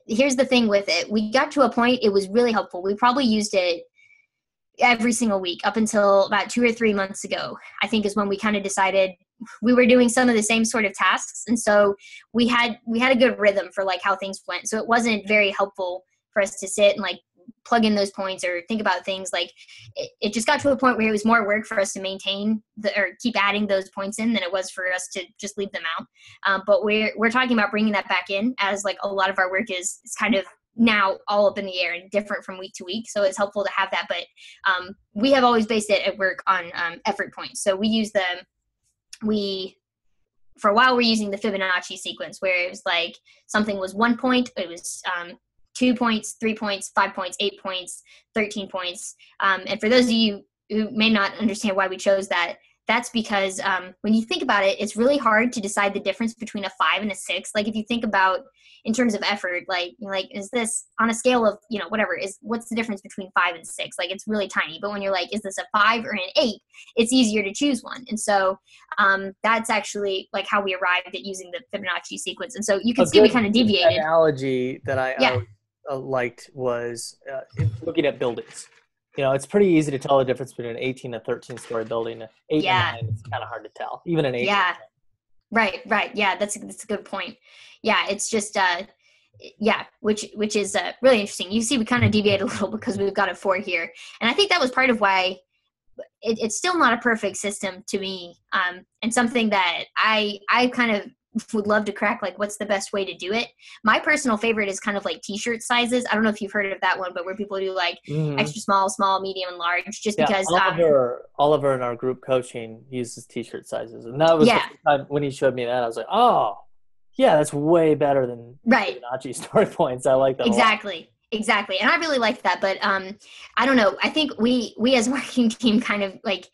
here's the thing with it. We got to a point, it was really helpful. We probably used it every single week up until about 2 or 3 months ago, I think, is when we kind of decided we were doing some of the same sort of tasks. And so we had a good rhythm for like how things went. So it wasn't very helpful for us to sit and like plug in those points or think about things. Like it just got to a point where it was more work for us to maintain or keep adding those points in than it was for us to just leave them out. But we're talking about bringing that back in, as like a lot of our work is kind of now all up in the air and different from week to week. So it's helpful to have that. But we have always based it at work on effort points. So we use for a while, we're using the Fibonacci sequence, where it was like something was 1 point, it was 2 points, 3 points, 5 points, 8 points, 13 points. And for those of you who may not understand why we chose that, that's because when you think about it, it's really hard to decide the difference between a 5 and a 6. Like if you think about in terms of effort, like is this on a scale of, what's the difference between 5 and 6? Like it's really tiny. But when you're like, is this a 5 or an 8? It's easier to choose one. And so that's actually like how we arrived at using the Fibonacci sequence. And so you can see we kind of deviated. Analogy that I liked was looking at buildings. It's pretty easy to tell the difference between an 18 and 13 story building. 8 and 9, it's kind of hard to tell. Even an 8. Yeah. Right. Yeah, that's a good point. Yeah, it's just which is really interesting. You see, we kind of deviate a little because we've got a 4 here, and I think that was part of why it's still not a perfect system to me, and something that I kind of would love to crack, like what's the best way to do it. My personal favorite is kind of like t-shirt sizes. I don't know if you've heard of that one, but where people do like extra small, medium, and large, just because Oliver in our group coaching uses t-shirt sizes, and that was the first time when he showed me that, I was like, oh yeah, that's way better than Fibonacci story points. I like that exactly. And I really like that, but I don't know, I think we as a marketing team kind of like,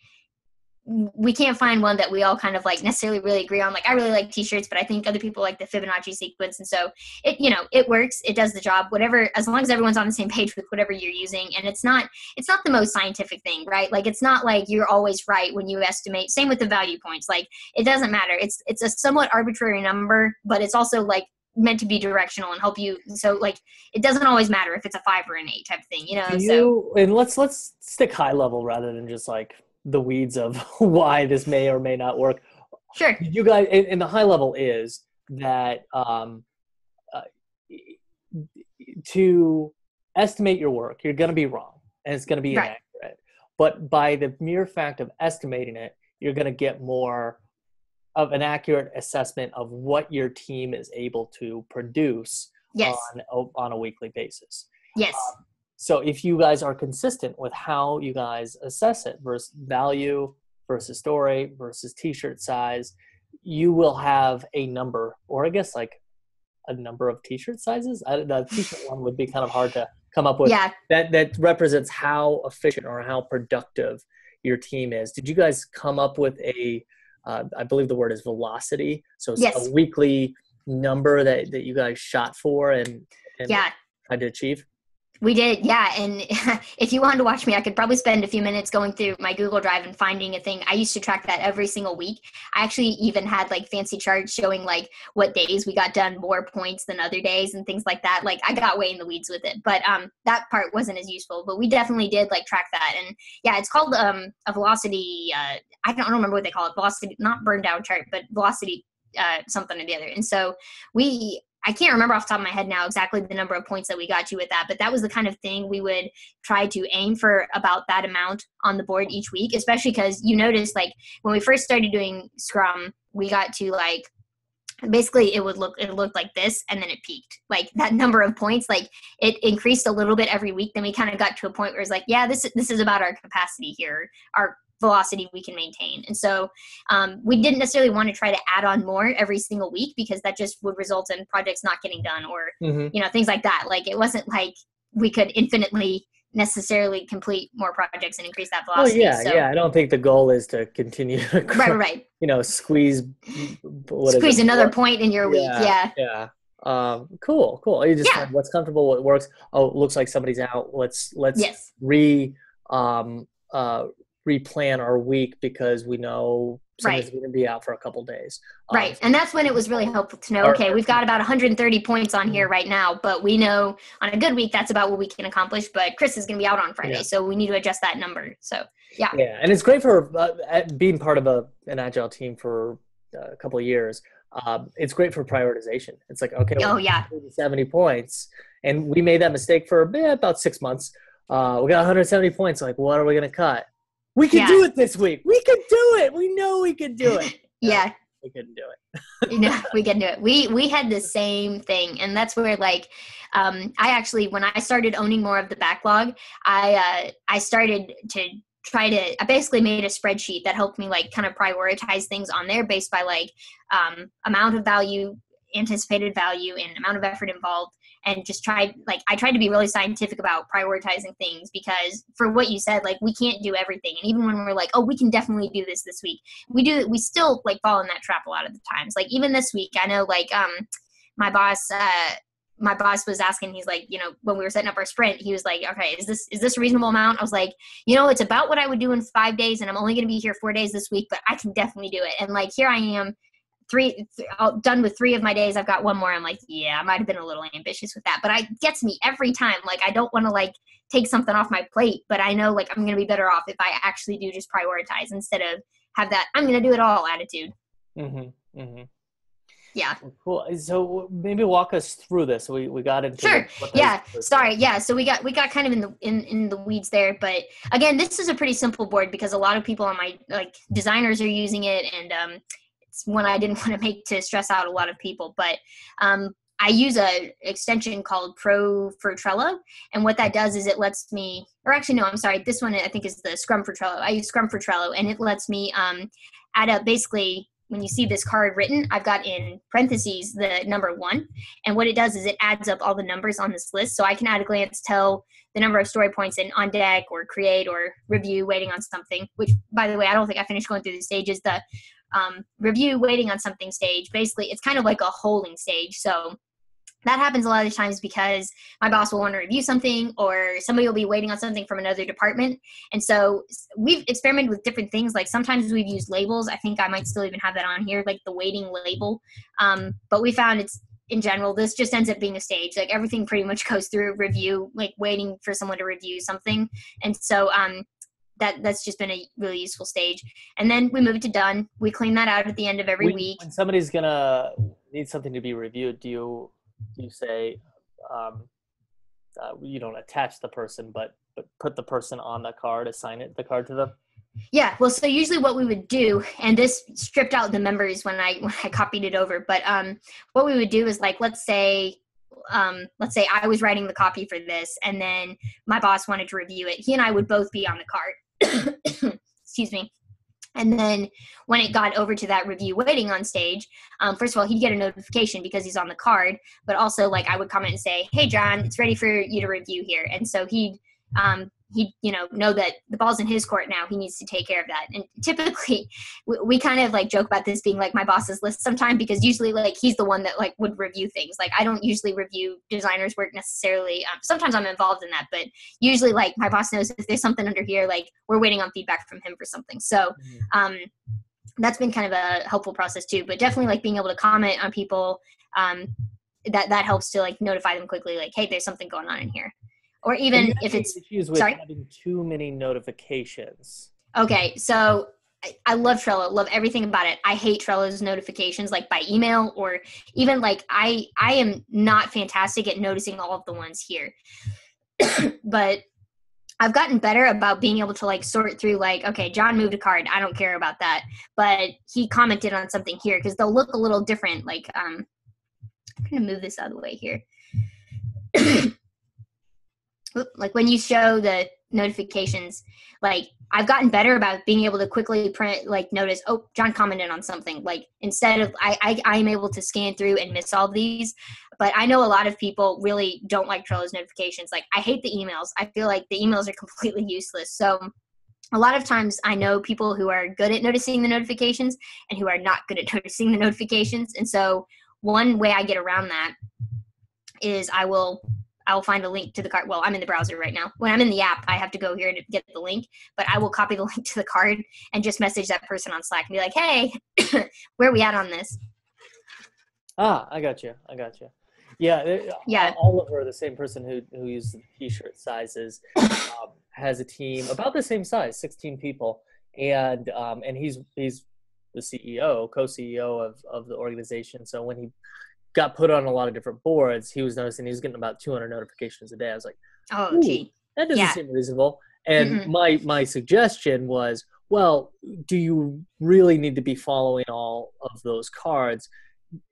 we can't find one that we all kind of like necessarily really agree on. Like I really like t-shirts, but I think other people like the Fibonacci sequence. And so it works. It does the job, whatever, as long as everyone's on the same page with whatever you're using. And it's not the most scientific thing, right? Like it's not like you're always right when you estimate. Same with the value points. Like it doesn't matter. It's a somewhat arbitrary number, but it's also like meant to be directional and help you. So like it doesn't always matter if it's a 5 or an 8 type of thing, And let's stick high level rather than just like the weeds of why this may or may not work. Sure. You guys, in the high level is that to estimate your work, you're going to be wrong and it's going to be inaccurate. But by the mere fact of estimating it, you're going to get more of an accurate assessment of what your team is able to produce on a weekly basis. Yes. So if you guys are consistent with how you guys assess it versus value versus story versus t-shirt size, you will have a number, or I guess like a number of t-shirt sizes. The t-shirt one would be kind of hard to come up with. Yeah. That represents how efficient or how productive your team is. Did you guys come up with I believe the word is velocity. So it's a weekly number that you guys shot for and tried to achieve? We did, yeah. And if you wanted to watch me, I could probably spend a few minutes going through my Google Drive and finding a thing. I used to track that every single week. I actually even had like fancy charts showing like what days we got done more points than other days and things like that. Like I got way in the weeds with it, but that part wasn't as useful. But we definitely did like track that. And yeah, it's called a velocity. I don't remember what they call it. Velocity, not burn down chart, but velocity something or the other. And so we I can't remember off the top of my head now exactly the number of points that we got to with that, but that was the kind of thing we would try to aim for, about that amount on the board each week, especially because you notice like when we first started doing Scrum, we got to like, basically it looked like this, and then it peaked. Like that number of points, like it increased a little bit every week. Then we kind of got to a point where it's like, yeah, this is about our capacity here, our velocity we can maintain. And so we didn't necessarily want to try to add on more every single week, because that just would result in projects not getting done, or things like that. Like it wasn't like we could infinitely necessarily complete more projects and increase that velocity. Yeah. I don't think the goal is to continue to right. Squeeze another point in your week. Yeah. Cool. You just find what's comfortable, what works. Oh, it looks like somebody's out. Let's yes. Replan our week, because we know somebody's going to be out for a couple days. Right. And that's when it was really helpful to know, okay, we've got about 130 points on here right now, but we know on a good week, that's about what we can accomplish. But Chris is going to be out on Friday, so we need to adjust that number. So, yeah. And it's great for being part of an Agile team for a couple of years. It's great for prioritization. It's like, okay, 70 points. And we made that mistake for about 6 months. We got 170 points. Like, what are we going to cut? We can do it this week. We can do it. We know we can do it. We couldn't do it. We can do it. We had the same thing. And that's where like, I actually, when I started owning more of the backlog, I started to I basically made a spreadsheet that helped me like kind of prioritize things on there based by like amount of value, anticipated value, and amount of effort involved. And just I tried to be really scientific about prioritizing things, because for what you said, like we can't do everything. And even when we're like, oh, we can definitely do this week, we still like fall in that trap a lot of the times. Like even this week, I know like my boss was asking, he's like, when we were setting up our sprint, he was like, okay, is this a reasonable amount? I was like, it's about what I would do in 5 days, and I'm only going to be here 4 days this week, but I can definitely do it. And like, here I am, done with 3 of my days. I've got 1 more. I'm like, yeah, I might've been a little ambitious with that, but it gets me every time. Like, I don't want to like take something off my plate, but I know like I'm going to be better off if I actually do just prioritize instead of have that I'm going to do it all attitude. Yeah. Cool. So maybe walk us through this. We got into sure. Sorry. Yeah. So we got kind of in the weeds there, but again, this is a pretty simple board because a lot of people on my like designers are using it, and it's one I didn't want to make to stress out a lot of people, but I use a extension called Pro for Trello, and what that does is it lets me, or actually no, I'm sorry, this one I think is the Scrum for Trello. I use Scrum for Trello, and it lets me add up basically. When you see this card written, I've got in parentheses the number 1. And what it does is it adds up all the numbers on this list. So I can at a glance tell the number of story points in on deck or create or review, waiting on something, which by the way, I don't think I finished going through the stages. The review, waiting on something stage, basically it's kind of like a holding stage. So that happens a lot of times because my boss will want to review something, or somebody will be waiting on something from another department. And so we've experimented with different things. Like sometimes we've used labels. I think I might still even have that on here, like the waiting label. But we found it's, in general, this just ends up being a stage. Like everything pretty much goes through review, like waiting for someone to review something. And so that's just been a really useful stage. And then we move it to done. We clean that out at the end of every week. When somebody's going to need something to be reviewed, do you say you don't attach the person, but put the person on the card, assign the card to them? Yeah, well, so usually what we would do, and this stripped out the members when I copied it over, but what we would do is like, let's say I was writing the copy for this, and then my boss wanted to review it. He and I would both be on the card. Excuse me. And then when it got over to that review waiting on stage, first of all, he'd get a notification because he's on the card, but also like I would comment and say, hey, John, it's ready for you to review here. And so he'd know that the ball's in his court now. He needs to take care of that. And typically we kind of like joke about this being like my boss's list sometime, because usually like he's the one that like would review things. Like I don't usually review designers' work necessarily. Sometimes I'm involved in that, but usually like my boss knows if there's something under here, like we're waiting on feedback from him for something. So that's been kind of a helpful process too, but definitely like being able to comment on people, that helps to like notify them quickly, like, hey, there's something going on in here. Or even if it's issues with having too many notifications. Okay, so I love Trello, love everything about it. I hate Trello's notifications, like by email, or even like I am not fantastic at noticing all of the ones here. But I've gotten better about being able to like sort through like, okay, John moved a card. I don't care about that. But he commented on something here, because they'll look a little different. Like, I'm going to move this out of the way here. Like when you show the notifications, like I've gotten better about being able to quickly print, like notice, oh, John commented on something. Like instead of, I'm able to scan through and miss all of these. But I know a lot of people really don't like Trello's notifications. Like I hate the emails. I feel like the emails are completely useless. So a lot of times I know people who are good at noticing the notifications and who are not good at noticing the notifications. And so one way I get around that is I will find a link to the card. Well, I'm in the browser right now. When I'm in the app, I have to go here to get the link, but I will copy the link to the card and just message that person on Slack and be like, hey, where are we at on this? I got you. Yeah, Yeah. Oliver, the same person who uses the t-shirt sizes, has a team about the same size, 16 people, and he's the CEO, co-CEO of the organization. So when he got put on a lot of different boards, he was noticing he was getting about 200 notifications a day. I was like, oh, gee, that doesn't seem reasonable. And my suggestion was, well, do you really need to be following all of those cards?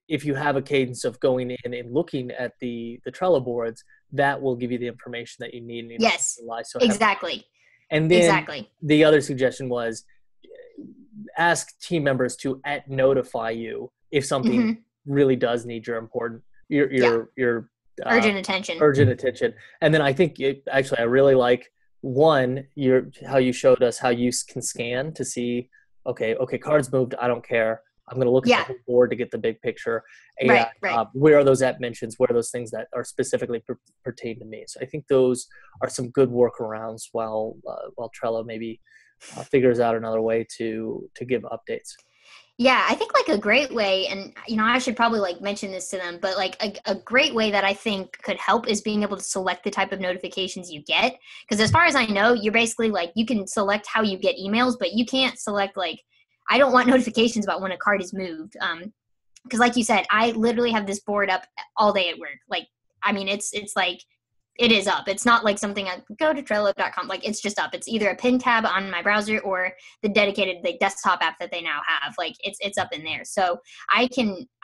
If you have a cadence of going in and looking at the Trello boards, that will give you the information that you need. And yes, exactly. And then the other suggestion was ask team members to notify you if something really does need your urgent attention. And then I think I really like how you showed us how you can scan to see, okay, cards moved, I don't care. I'm going to look at the whole board to get the big picture. And right. Where are those app mentions? Where are those things that are specifically pertain to me? So I think those are some good workarounds while Trello maybe figures out another way to give updates. Yeah, I think like a great way, and I should probably like mention this to them, but like a great way that I think could help is being able to select the type of notifications you get. Because as far as I know, you're basically like, you can select how you get emails, but you can't select like, I don't want notifications about when a card is moved. Because like you said, I literally have this board up all day at work. Like, I mean, it's like, it is up. It's not like something I go to Trello.com. Like it's just up. It's either a pin tab on my browser or the dedicated desktop app that they now have. Like it's up in there. So I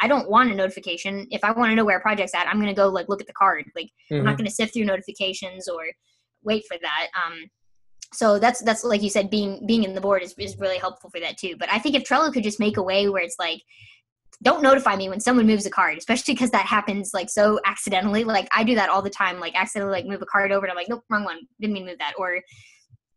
don't want a notification. If I want to know where a project's at, I'm going to go like look at the card. Like I'm not going to sift through notifications or wait for that. So that's like you said, being in the board is really helpful for that too. But I think if Trello could just make a way where it's like, don't notify me when someone moves a card, especially because that happens like so accidentally. Like I do that all the time, like accidentally like move a card over and I'm like, nope, wrong one. Didn't mean to move that. Or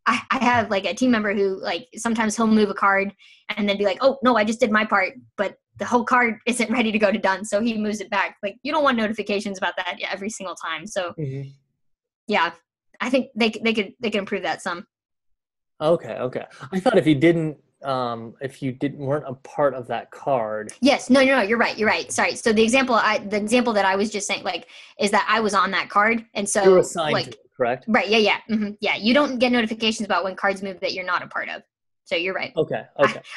I have like a team member who like sometimes he'll move a card and then be like, oh no, I just did my part, but the whole card isn't ready to go to done. So he moves it back. Like you don't want notifications about that every single time. So yeah, I think they could improve that some. Okay. I thought if you weren't a part of that card. Yes. No, you're right. Sorry. So the example that I was just saying, like, is that I was on that card. And so you're assigned like, to it, correct? Right. Yeah. Yeah. You don't get notifications about when cards move that you're not a part of. So you're right. Okay.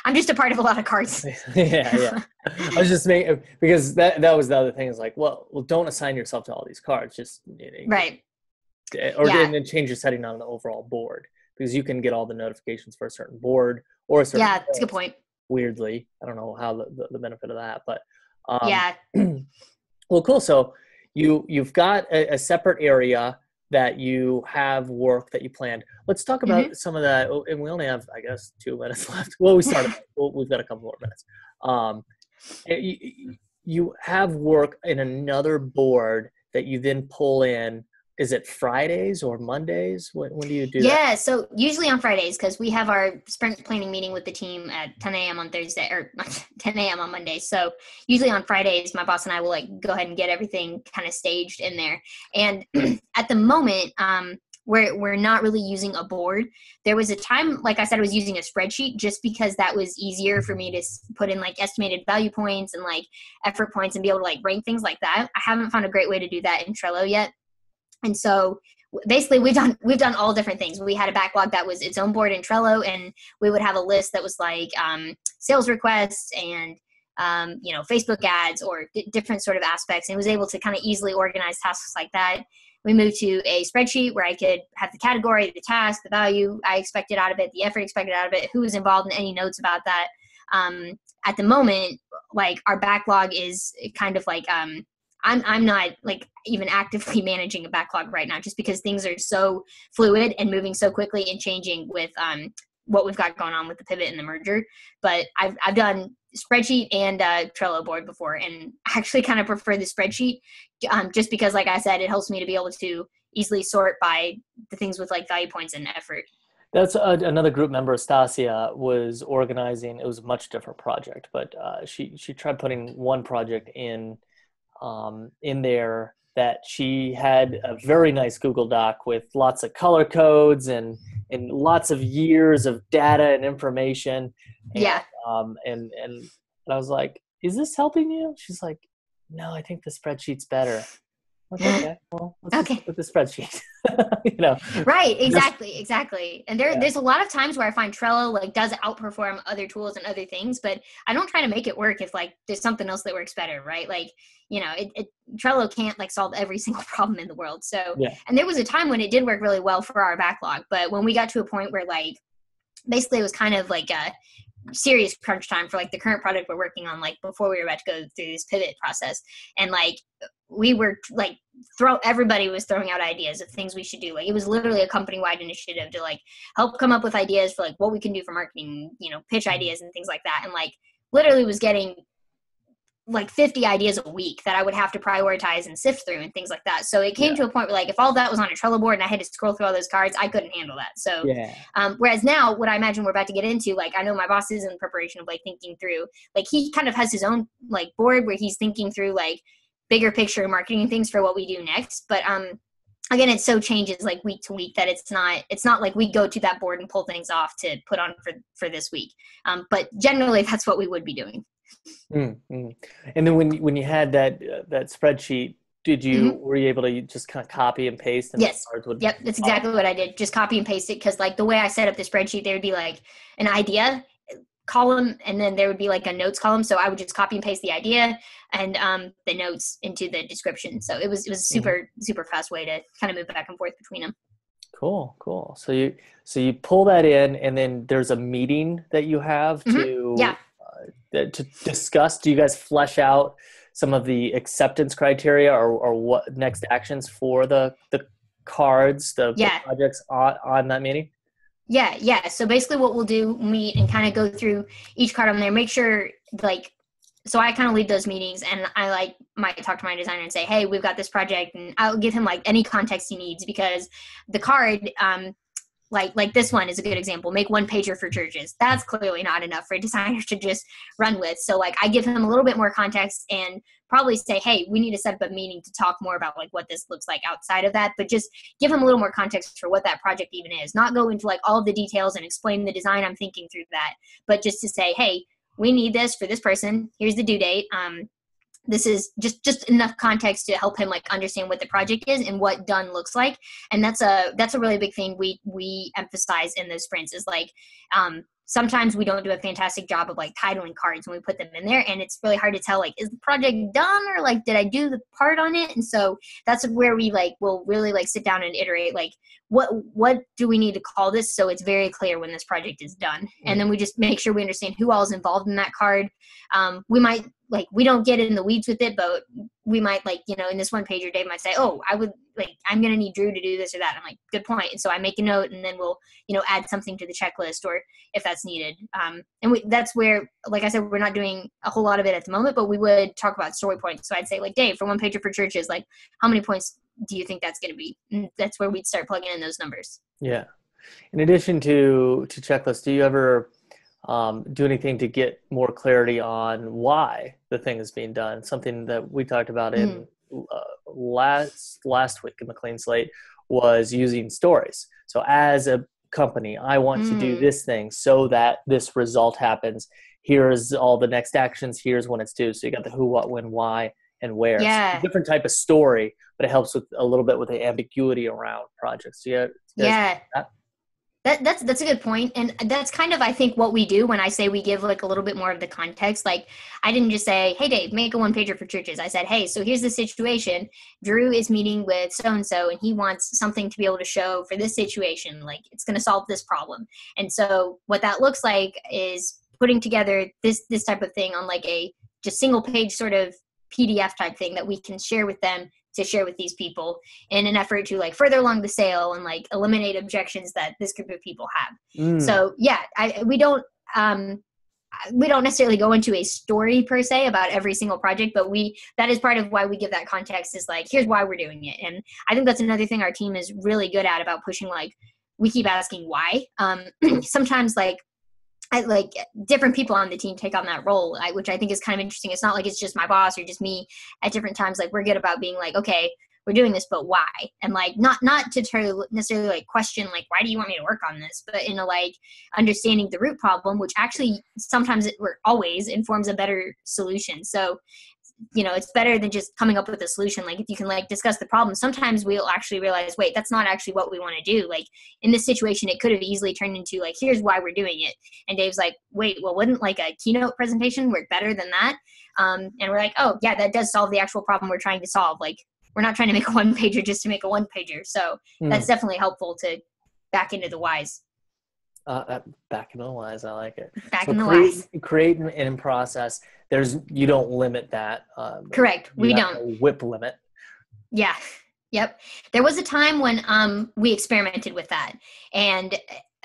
I'm just a part of a lot of cards. yeah. I was just making, because that was the other thing, is like, well, don't assign yourself to all these cards. Just right. Or then change your setting on the overall board, because you can get all the notifications for a certain board or a certain. Yeah, that's a good point. Weirdly, I don't know how the benefit of that, but yeah. Well, cool. So you've got a separate area that you have work that you planned. Let's talk about some of that. And we only have, I guess, 2 minutes left. Well, we started. We've got a couple more minutes. You have work in another board that you then pull in. Is it Fridays or Mondays? When do you do that? Yeah, so usually on Fridays, because we have our sprint planning meeting with the team at 10 a.m. on Thursday, or 10 a.m. on Monday. So usually on Fridays, my boss and I will like go ahead and get everything kind of staged in there. And at the moment, we're not really using a board. There was a time, like I said, I was using a spreadsheet just because that was easier for me to put in like estimated value points and like effort points and be able to like rank things like that. I haven't found a great way to do that in Trello yet. And so basically we've done all different things. We had a backlog that was its own board in Trello, and we would have a list that was like sales requests and Facebook ads or different sort of aspects, and was able to kind of easily organize tasks like that. We moved to a spreadsheet where I could have the category, the task, the value I expected out of it, the effort expected out of it, who was involved, in any notes about that. At the moment, like our backlog is kind of like I'm not like even actively managing a backlog right now, just because things are so fluid and moving so quickly and changing with what we've got going on with the pivot and the merger. But I've done spreadsheet and Trello board before, and actually kind of prefer the spreadsheet just because, like I said, it helps me to be able to easily sort by the things with like value points and effort. That's another group member, Stasia, was organizing. It was a much different project, but she tried putting one project in there that she had a very nice Google Doc with lots of color codes and lots of years of data and information. And, Yeah. and I was like, "Is this helping you?" She's like, "No, I think the spreadsheet's better." I'm like, okay, well, let's just Okay. look at the spreadsheet. you know, Right, just, exactly. And yeah, there's a lot of times where I find Trello like does outperform other tools and other things, but I don't try to make it work if like there's something else that works better, right? Like, Trello can't like solve every single problem in the world. So, yeah, and there was a time when it did work really well for our backlog, but when we got to a point where like basically it was kind of like a serious crunch time for like the current product we're working on, like before we were about to go through this pivot process, and like we were like everybody was throwing out ideas of things we should do. Like it was literally a company-wide initiative to like help come up with ideas for like what we can do for marketing, pitch ideas and things like that, and like literally was getting like 50 ideas a week that I would have to prioritize and sift through and things like that. So it came yeah, to a point where like if all that was on a Trello board and I had to scroll through all those cards, I couldn't handle that. So yeah. whereas now what I imagine we're about to get into, like I know my boss is in preparation of like thinking through, like he kind of has his own like board where he's thinking through like bigger picture marketing things for what we do next. But again, it so changes like week to week that it's not like we go to that board and pull things off to put on for this week. But generally that's what we would be doing. Mm-hmm. And then when you had that spreadsheet, Mm-hmm. were you able to just kind of copy and paste and the Yes. cards would Yep. That's pop? exactly what I did. Just copy and paste it. Cause like the way I set up the spreadsheet, there would be like an idea column and then there would be like a notes column. So I would just copy and paste the idea and the notes into the description. So it was a Mhm. super, super fast way to kind of move back and forth between them. Cool. So you pull that in, and then there's a meeting that you have Mm-hmm. Yeah. to discuss. Do you guys flesh out some of the acceptance criteria or what next actions for the cards, the Yeah. projects on that meeting? Yeah. So basically what we'll do, meet and kind of go through each card on there, make sure like, so I kind of lead those meetings and I like might talk to my designer and say, hey, we've got this project, and I'll give him like any context he needs, because the card, like this one is a good example. Make one pager for churches. That's clearly not enough for a designer to just run with. So like I give him a little bit more context and probably say, hey, we need to set up a meeting to talk more about like what this looks like outside of that, but just give him a little more context for what that project even is. Not go into like all of the details and explain the design I'm thinking through that, but just to say, hey, we need this for this person. Here's the due date. This is just enough context to help him like understand what the project is and what done looks like. And that's a really big thing we emphasize in those sprints is like sometimes we don't do a fantastic job of like titling cards when we put them in there, and it's really hard to tell like is the project done or like did I do the part on it. And so that's where we like will really like sit down and iterate like what do we need to call this so it's very clear when this project is done. And then we just make sure we understand who all is involved in that card. We might like we don't get in the weeds with it, but we might like in this one pager Dave might say, oh, I would like I'm gonna need Drew to do this or that. I'm like, good point. And so I make a note and then we'll add something to the checklist or if that's needed. And that's where, like I said, we're not doing a whole lot of it at the moment, but we would talk about story points. So I'd say like, Dave, for one pager for churches, like how many points do you think that's going to be? And that's where we'd start plugging in those numbers. Yeah. In addition to checklists, do you ever do anything to get more clarity on why the thing is being done? Something that we talked about in last week in the Clean Slate was using stories. So as a company, I want to do this thing so that this result happens. Here's all the next actions. Here's when it's due. So you got the who, what, when, why, and where. So it's a Yeah. different type of story, but it helps with a little bit with the ambiguity around projects. Yeah, you guys Yeah. that? That's a good point. And that's kind of, I think, what we do when I say we give like a little bit more of the context. Like, I didn't just say, hey, Dave, make a one pager for churches. I said, hey, so here's the situation. Drew is meeting with so-and-so, and he wants something to be able to show for this situation. Like, it's going to solve this problem. And so what that looks like is putting together this type of thing on like a just single page sort of PDF type thing that we can share with them to share with these people in an effort to like further along the sale and like eliminate objections that this group of people have. So yeah, we don't necessarily go into a story per se about every single project, but that is part of why we give that context, is like, here's why we're doing it. And I think that's another thing our team is really good at about pushing. Like, we keep asking why. Sometimes like different people on the team take on that role, which I think is kind of interesting. It's not like it's just my boss or just me. At different times, like, we're good about being like, okay, we're doing this, but why? And like, not to try to necessarily like question, like, why do you want me to work on this? But in a like understanding the root problem, which actually sometimes or always informs a better solution. So, it's better than just coming up with a solution. Like, if you can like discuss the problem, sometimes we'll actually realize, wait, that's not actually what we want to do. Like, in this situation, it could have easily turned into like, here's why we're doing it. And Dave's like, wait, well, wouldn't like a keynote presentation work better than that? And we're like, oh yeah, that does solve the actual problem we're trying to solve. Like, we're not trying to make a one pager just to make a one pager. So that's definitely helpful to back into the whys. Back in the whys, I like it. Back So in the whys. Create and in process. You don't limit that. Correct. We don't. A whip limit. Yeah. Yep. There was a time when we experimented with that, and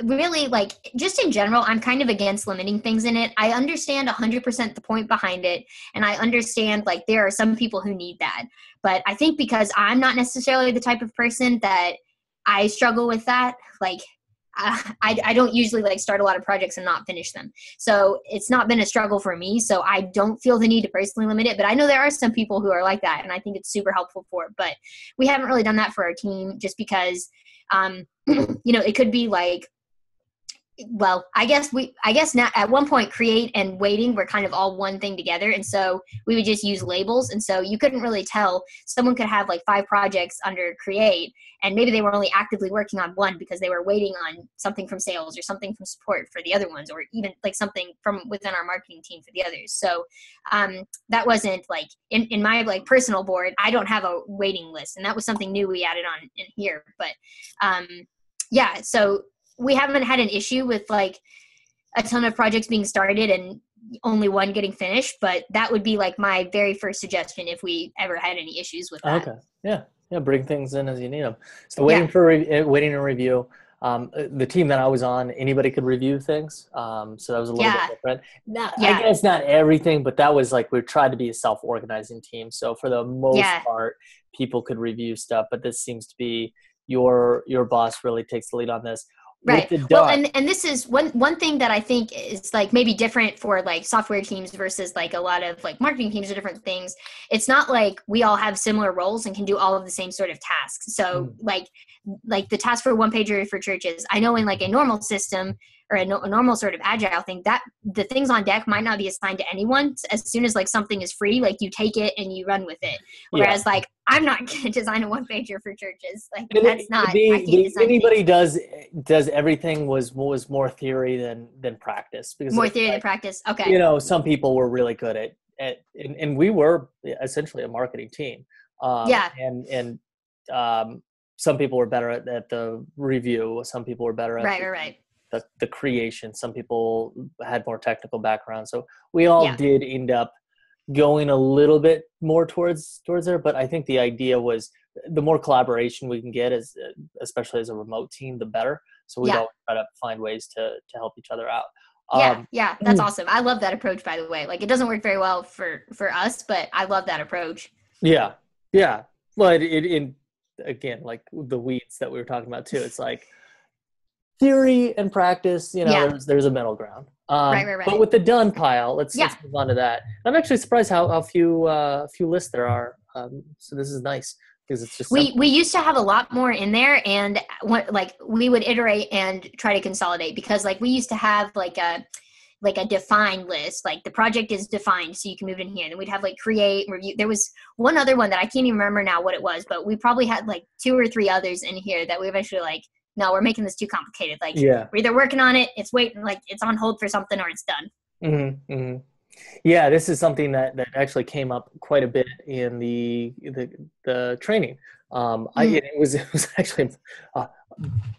really, like, just in general, I'm kind of against limiting things in it. I understand 100% the point behind it, and I understand like there are some people who need that. But I think because I'm not necessarily the type of person that I struggle with that, like, I don't usually like start a lot of projects and not finish them. So it's not been a struggle for me. So I don't feel the need to personally limit it, but I know there are some people who are like that, and I think it's super helpful for it. But we haven't really done that for our team just because, it could be like, well, I guess now at one point, create and waiting were kind of all one thing together. And so we would just use labels. And so you couldn't really tell. Someone could have like 5 projects under create, and maybe they were only actively working on one because they were waiting on something from sales or something from support for the other ones, or even like something from within our marketing team for the others. So that wasn't like in my like personal board, I don't have a waiting list. And that was something new we added on in here. But yeah, so we haven't had an issue with like a ton of projects being started and only one getting finished, but that would be like my very first suggestion if we ever had any issues with that. Okay. Yeah. Bring things in as you need them. So waiting to review. The team that I was on, anybody could review things. So that was a little bit different. I guess not everything, but that was like, we tried to be a self-organizing team. So for the most part, people could review stuff, but this seems to be your boss really takes the lead on this. Right. Well, and this is one thing that I think is like maybe different for like software teams versus like a lot of like marketing teams or different things. It's not like we all have similar roles and can do all of the same sort of tasks. So like the task for one pager for churches, I know in like a normal system or a normal sort of agile thing, that the things on deck might not be assigned to anyone. As soon as like something is free, like you take it and you run with it. Whereas like, I'm not going to design a one pager for churches. Like that's not, I can't design anybody things. does everything was more theory than practice. Because more theory than practice. Okay. Some people were really good at and we were essentially a marketing team. And some people were better at the review. Some people were better at the creation. Some people had more technical background. So we all did end up going a little bit more towards there. But I think the idea was the more collaboration we can get, especially as a remote team, the better. So we all try to find ways to help each other out. That's awesome. I love that approach, by the way. Like, it doesn't work very well for us, but I love that approach. Yeah. Well, it again, like the weeds that we were talking about too, it's like theory and practice, there's a middle ground. Right. But with the done pile, let's move on to that. I'm actually surprised how few lists there are. So this is nice because it's just we used to have a lot more in there, and we would iterate and try to consolidate, because like we used to have like like a defined list, like the project is defined so you can move it in here. And then we'd have like create, review. There was one other one that I can't even remember now what it was, but we probably had like 2 or 3 others in here that we eventually like, no, we're making this too complicated. Like Yeah. we're either working on it, it's waiting, like it's on hold for something, or it's done. Yeah, this is something that actually came up quite a bit in the training. It was actually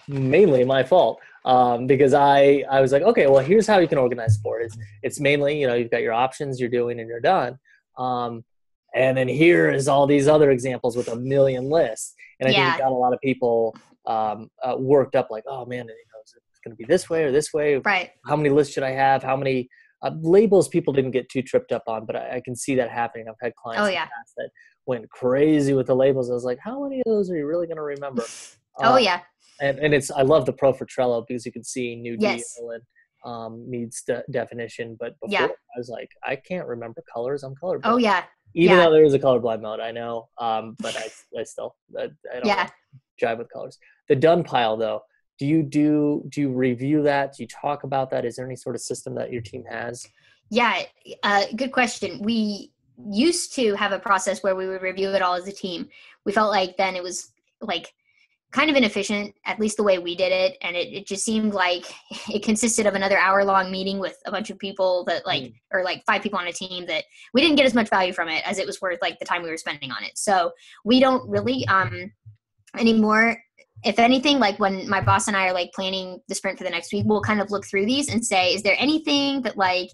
mainly my fault, because I was like, okay, well, here's how you can organize sport. It's mainly, you've got your options, you're doing, and you're done. And then here is all these other examples with a million lists. And I think it Yeah. got a lot of people worked up, like, oh man, is it going to be this way or this way? Right. How many lists should I have? How many labels people didn't get too tripped up on, but I can see that happening. I've had Oh clients in the yeah. past that went crazy with the labels. I was like, how many of those are you really going to remember? Oh Uh, yeah. and I love the Pro for Trello because you can see new deal Yes. and needs definition. But before Yeah. I was like, I can't remember colors. I'm Oh colorblind. yeah. Even Yeah. though there is a colorblind mode, I know. But I still, I don't Yeah. really jive with colors. The done pile though, do you review that? Do you talk about that? Is there any sort of system that your team has? Yeah. Good question. We used to have a process where we would review it all as a team. We felt like then it was like kind of inefficient, at least the way we did it. And it just seemed like it consisted of another hour-long meeting with a bunch of people that like, or like 5 people on a team, that we didn't get as much value from it as it was worth, like the time we were spending on it. So we don't really anymore. If anything, like when my boss and I are like planning the sprint for the next week, we'll kind of look through these and say, is there anything that like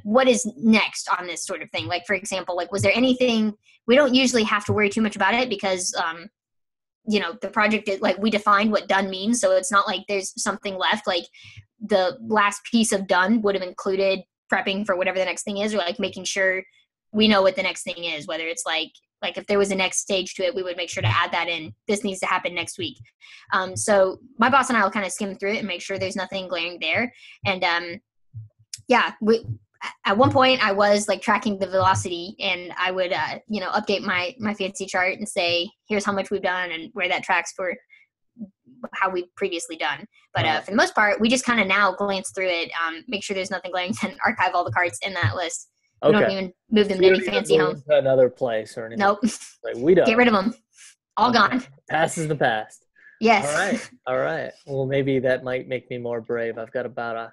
what is next on this sort of thing? Like, for example, like, was there anything? We don't usually have to worry too much about it because the project is like, we defined what done means, so it's not like there's something left. Like the last piece of done would have included prepping for whatever the next thing is, or like making sure we know what the next thing is, whether it's like if there was a next stage to it, we would make sure to add that in. This needs to happen next week. So my boss and I will kind of skim through it and make sure there's nothing glaring there. And at one point I was like tracking the velocity, and I would update my fancy chart and say, here's how much we've done and where that tracks for how we've previously done. But for the most part, we just kind of now glance through it, make sure there's nothing glaring, and archive all the cards in that list. We don't even move them So to you any don't even fancy move home. them to another place or anything. Nope. Like, we don't. Get rid of them. All gone. Past is the past. Yes. All right. Well, maybe that might make me more brave. I've got about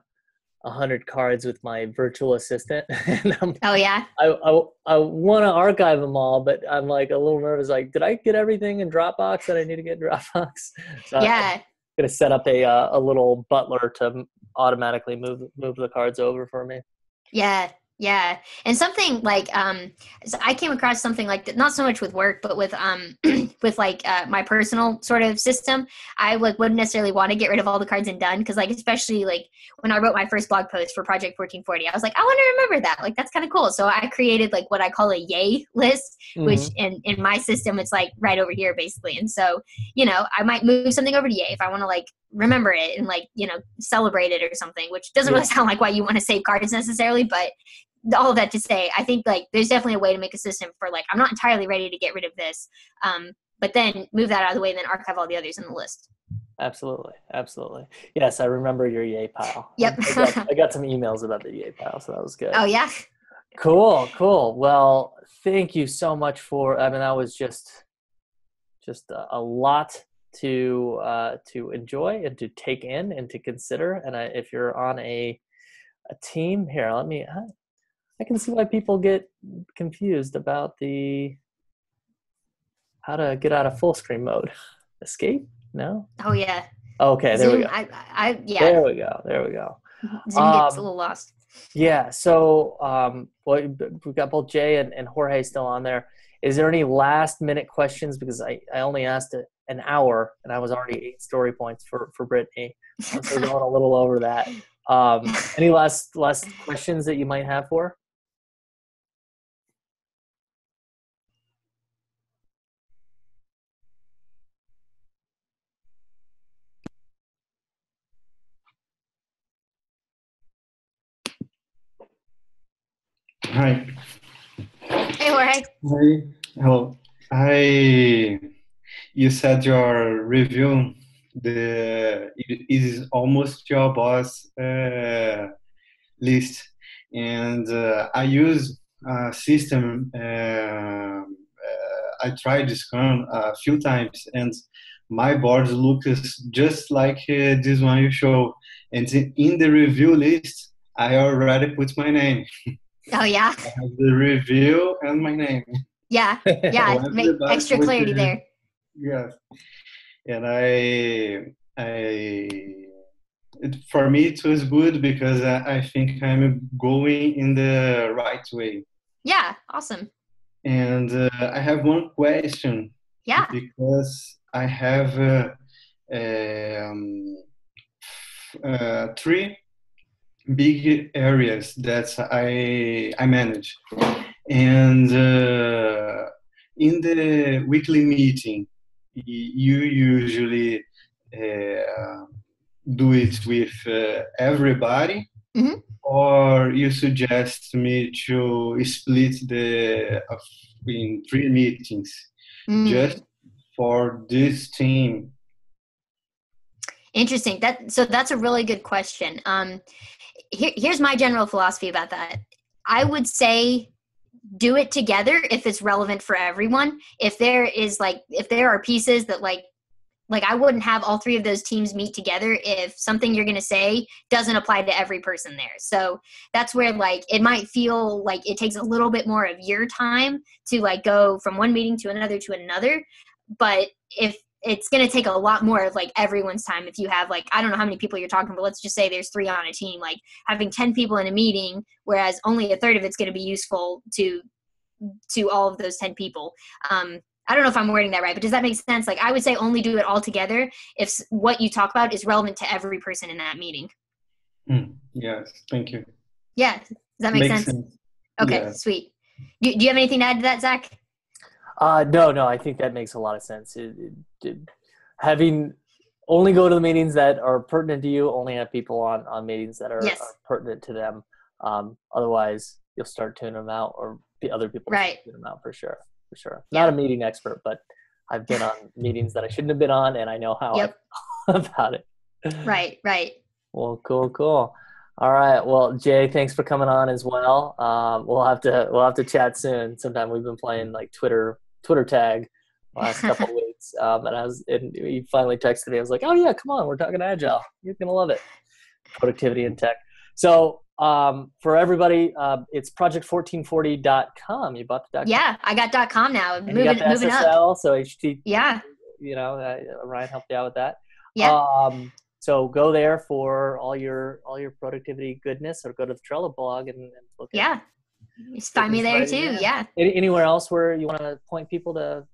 100 cards with my virtual assistant, and Oh yeah. I want to archive them all, but I'm like a little nervous. Like, did I get everything in Dropbox that I need to get in Dropbox? So Yeah. I'm gonna set up a little butler to automatically move the cards over for me. Yeah. Yeah. And something like so I came across something like that, not so much with work, but with with like my personal sort of system. I like wouldn't necessarily want to get rid of all the cards and done, because like, especially like when I wrote my first blog post for Project 1440, I was like, I want to remember that. Like, that's kind of cool. So I created like what I call a yay list, which in my system it's like right over here basically. And so, I might move something over to yay if I want to like remember it and like, celebrate it or something, which doesn't really sound like why you want to save cards necessarily, but all of that to say, I think like there's definitely a way to make a system for like, I'm not entirely ready to get rid of this, but then move that out of the way and then archive all the others in the list. Absolutely. Yes, I remember your yay pile. Yep. I got some emails about the yay pile, so that was good. Oh yeah. Cool. Well, thank you so much that was just a lot to enjoy and to take in and to consider. And if you're on a team here, I can see why people get confused about how to get out of full screen mode. Escape? No? Oh yeah. Okay, there Zoom, we go. Yeah. There we go. Zoom gets a little lost. Yeah, so we've got both Jay and Jorge still on there. Is there any last minute questions? Because I only asked it an hour and I was already 8 story points for Brittany. So we're going a little over that. Any last questions that you might have for her? Hi. Hey, Jorge. Hi. Hello. You said your review, it is almost your boss list, and I use a system. I tried Scrum a few times, and my board looks just like this one you show. And in the review list, I already put my name. Oh yeah. I have the review and my name. Yeah. Yeah. So Make everybody extra put clarity there. Yes, and for me it was good because I think I'm going in the right way. Yeah. Awesome. And I have one question Yeah. because I have three big areas that I manage, and in the weekly meeting, you usually do it with everybody, Mm-hmm. or you suggest me to split in three meetings just for this team? Interesting. That's a really good question. Here's my general philosophy about that. I would say do it together if it's relevant for everyone. If there are pieces that like I wouldn't have all three of those teams meet together if something you're going to say doesn't apply to every person there. So that's where like it might feel like it takes a little bit more of your time to like go from one meeting to another. But if it's going to take a lot more of like everyone's time, if you have like, I don't know how many people you're talking, but let's just say there's 3 on a team, like having 10 people in a meeting, whereas only a third of it's going to be useful to all of those 10 people. I don't know if I'm wording that right, but does that make sense? Like I would say only do it all together if what you talk about is relevant to every person in that meeting. Yes, thank you. Yeah. Does that make sense? Okay, yeah. Sweet. Do you have anything to add to that, Zach? No, I think that makes a lot of sense. Having only go to the meetings that are pertinent to you, only have people on meetings that are pertinent to them. Otherwise, you'll start tuning them out, or the other people tune them out for sure. Not a meeting expert, but I've been on meetings that I shouldn't have been on, and I know how I feel about it. Right. Well, cool. All right. Well, Jay, thanks for coming on as well. We'll have to chat soon. Sometime. We've been playing like Twitter tag last couple of weeks, and he finally texted me. I was like, oh yeah, come on, we're talking Agile. You're gonna love it. Productivity and tech. So for everybody, it's project1440.com. You bought the .com? Yeah, I got .com now. And moving SSL, up. So HT. Yeah. Ryan helped you out with that. Yeah. So go there for all your productivity goodness, or go to the Trello blog and look at it. Yeah. Just find me there too. Yeah. Anywhere else where you want to point people to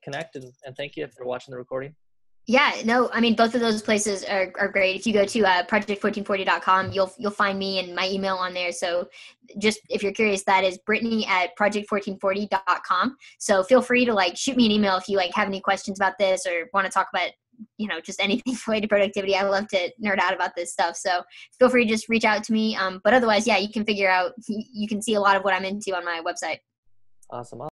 connect and thank you if they're watching the recording? Yeah, no, I mean, both of those places are great. If you go to project1440.com, you'll find me and my email on there. So just if you're curious, that is Brittany@project1440.com. So feel free to like shoot me an email if you like have any questions about this or want to talk about, just anything related to productivity. I love to nerd out about this stuff. So feel free to just reach out to me. But otherwise, yeah, you can see a lot of what I'm into on my website. Awesome.